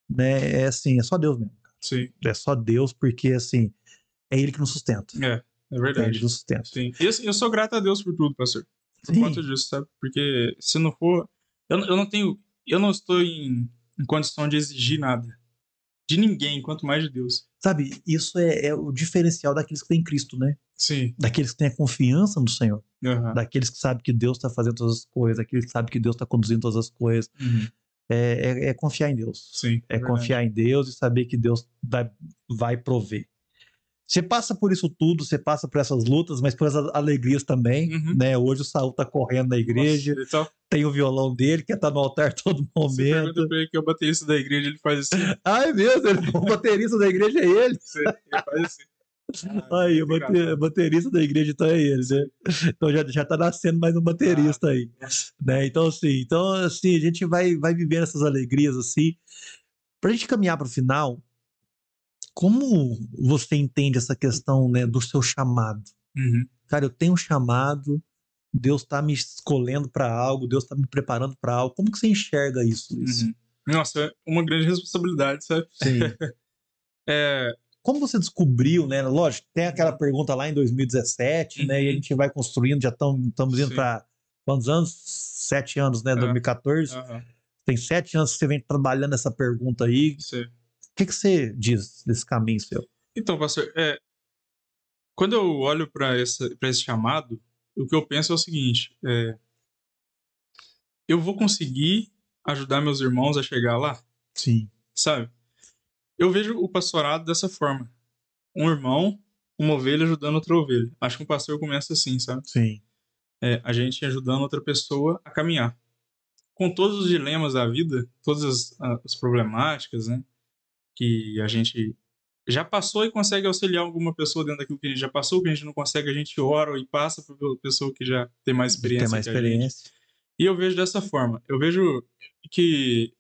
né? É só Deus mesmo. Sim. É só Deus, porque assim, é Ele que nos sustenta. É verdade. É Ele que nos sustenta. Sim. E assim, eu sou grato a Deus por tudo, pastor. Por conta disso, sabe? Porque se não for... Eu não estou em condição de exigir nada de ninguém, quanto mais de Deus. Sabe, isso é o diferencial daqueles que têm Cristo, né? Sim. Daqueles que têm a confiança no Senhor. Uhum. Daqueles que sabem que Deus está fazendo todas as coisas, daqueles que sabem que Deus está conduzindo todas as coisas. Uhum. É confiar em Deus. Sim, é confiar em Deus e saber que Deus vai prover. Você passa por isso tudo, você passa por essas lutas, mas por essas alegrias também, né? Hoje o Saul tá correndo na igreja, tem o violão dele, quer estar no altar todo momento. Você pergunta pra ele que é o baterista da igreja, ele faz assim. Ai, mesmo, o baterista da igreja é ele. Sim, ele faz assim. Aí, o baterista da igreja então é ele, né? Então já tá nascendo mais um baterista aí, né? Então assim, a gente vai vivendo essas alegrias assim. Pra gente caminhar pro final, como você entende essa questão, né, do seu chamado? Uhum. Cara, eu tenho um chamado, Deus tá me escolhendo para algo, Deus tá me preparando para algo. Como que você enxerga isso, Luiz? Uhum. Nossa, é uma grande responsabilidade, sabe? Sim. Como você descobriu, né? Lógico, tem aquela pergunta lá em 2017, né? E a gente vai construindo, já estamos indo para quantos anos? 7 anos, né? 2014. Tem 7 anos que você vem trabalhando essa pergunta aí. Sim. O que você diz desse caminho seu? Então, pastor, quando eu olho para esse chamado, o que eu penso é o seguinte: eu vou conseguir ajudar meus irmãos a chegar lá? Sim. Sabe? Eu vejo o pastorado dessa forma: um irmão, uma ovelha ajudando outra ovelha. Acho que um pastor começa assim, sabe? Sim. A gente ajudando outra pessoa a caminhar. Com todos os dilemas da vida, todas as problemáticas, né? Que a gente já passou e consegue auxiliar alguma pessoa dentro daquilo que a gente já passou, que a gente não consegue, a gente ora e passa para pessoa que já tem mais experiência que a gente. E eu vejo dessa forma. Eu vejo que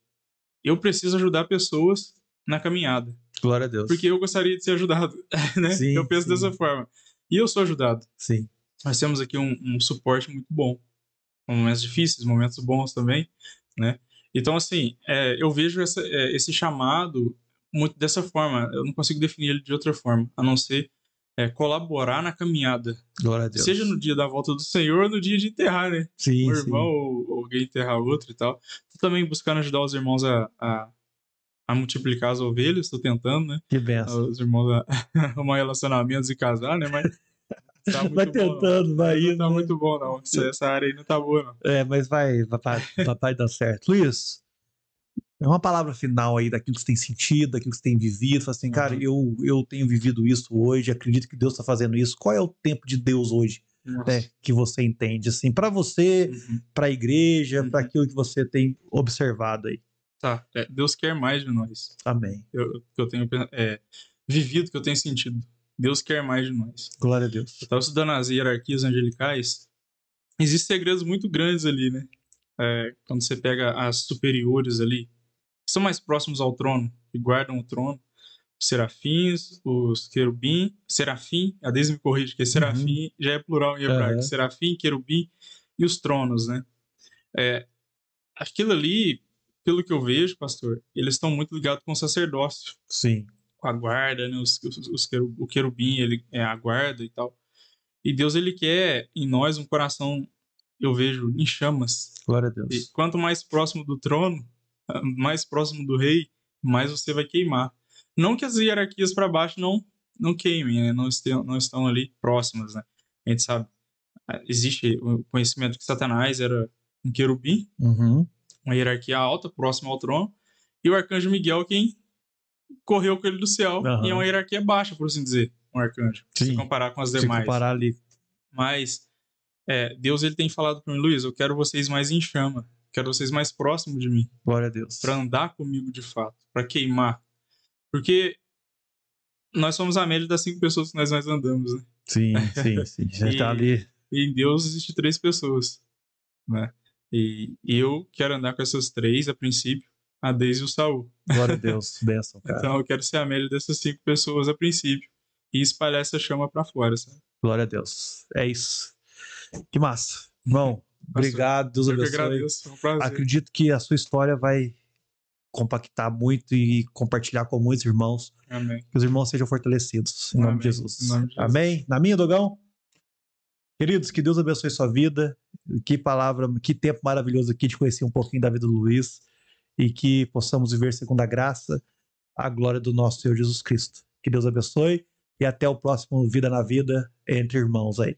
eu preciso ajudar pessoas na caminhada. Glória a Deus. Porque eu gostaria de ser ajudado, né? Sim, eu penso dessa forma. E eu sou ajudado. Sim. Nós temos aqui um suporte muito bom. Momentos difíceis, momentos bons também, né? Então, assim, eu vejo esse chamado muito dessa forma. Eu não consigo definir ele de outra forma, a não ser colaborar na caminhada. Glória a Deus. Seja no dia da volta do Senhor ou no dia de enterrar, né? Sim, um irmão ou alguém enterrar outro e tal. Tô também buscando ajudar os irmãos a multiplicar as ovelhas, estou tentando, né? Que benção. Os irmãos a arrumar relacionamentos e casar, né? Mas tá muito vai tentando, bom, vai indo. Não tá muito bom, não. Essa área aí não tá boa, não. Mas vai dar certo. Luiz, é uma palavra final aí daquilo que você tem sentido, daquilo que você tem vivido. Fala assim, cara, eu tenho vivido isso hoje, acredito que Deus está fazendo isso. Qual é o tempo de Deus hoje, né, que você entende? Assim, para você, para a igreja, para aquilo que você tem observado aí. Tá, Deus quer mais de nós. Amém. Eu tenho vivido, que eu tenho sentido. Deus quer mais de nós. Glória a Deus. Eu estava estudando as hierarquias angelicais. Existem segredos muito grandes ali, né? Quando você pega as superiores ali, que são mais próximos ao trono, que guardam o trono, os serafins, os querubim, serafim, a Deise me corrige, que serafim já é plural em hebraico, serafim, querubim e os tronos, né? Aquilo ali, pelo que eu vejo, pastor, eles estão muito ligados com o sacerdócio. Sim. Com a guarda, né? O querubim, ele é a guarda e tal. E Deus, ele quer em nós um coração, eu vejo, em chamas. Glória a Deus. E quanto mais próximo do trono, mais próximo do rei, mais você vai queimar. Não que as hierarquias para baixo não queimem, né? Não estão ali próximas, né? A gente sabe, existe o conhecimento que Satanás era um querubim, uma hierarquia alta, próxima ao trono, e o arcanjo Miguel, quem correu com ele do céu, e é uma hierarquia baixa, por assim dizer, um arcanjo. Se comparar com as demais. Se comparar ali. Mas Deus, ele tem falado para mim, Luiz, eu quero vocês mais em chama, quero vocês mais próximos de mim. Glória a Deus. Para andar comigo de fato, para queimar. Porque nós somos a média das 5 pessoas que nós mais andamos, né? Sim. Já está ali. E em Deus existe 3 pessoas, né? E eu quero andar com essas 3 a princípio, a Deise e o Saul. Glória a Deus, bênção, cara. Então eu quero ser a média dessas 5 pessoas a princípio e espalhar essa chama para fora, sabe? Glória a Deus. É isso. Que massa. Irmão, obrigado, Deus abençoe. Eu que agradeço, é um prazer. Acredito que a sua história vai compactar muito e compartilhar com muitos irmãos. Amém. Que os irmãos sejam fortalecidos. Em nome de Jesus. Em nome de Jesus. Amém? Na minha, Dogão? Queridos, que Deus abençoe sua vida. Que palavra, que tempo maravilhoso aqui de conhecer um pouquinho da vida do Luiz e que possamos viver segundo a graça, a glória do nosso Senhor Jesus Cristo. Que Deus abençoe e até o próximo Vida na Vida entre irmãos aí.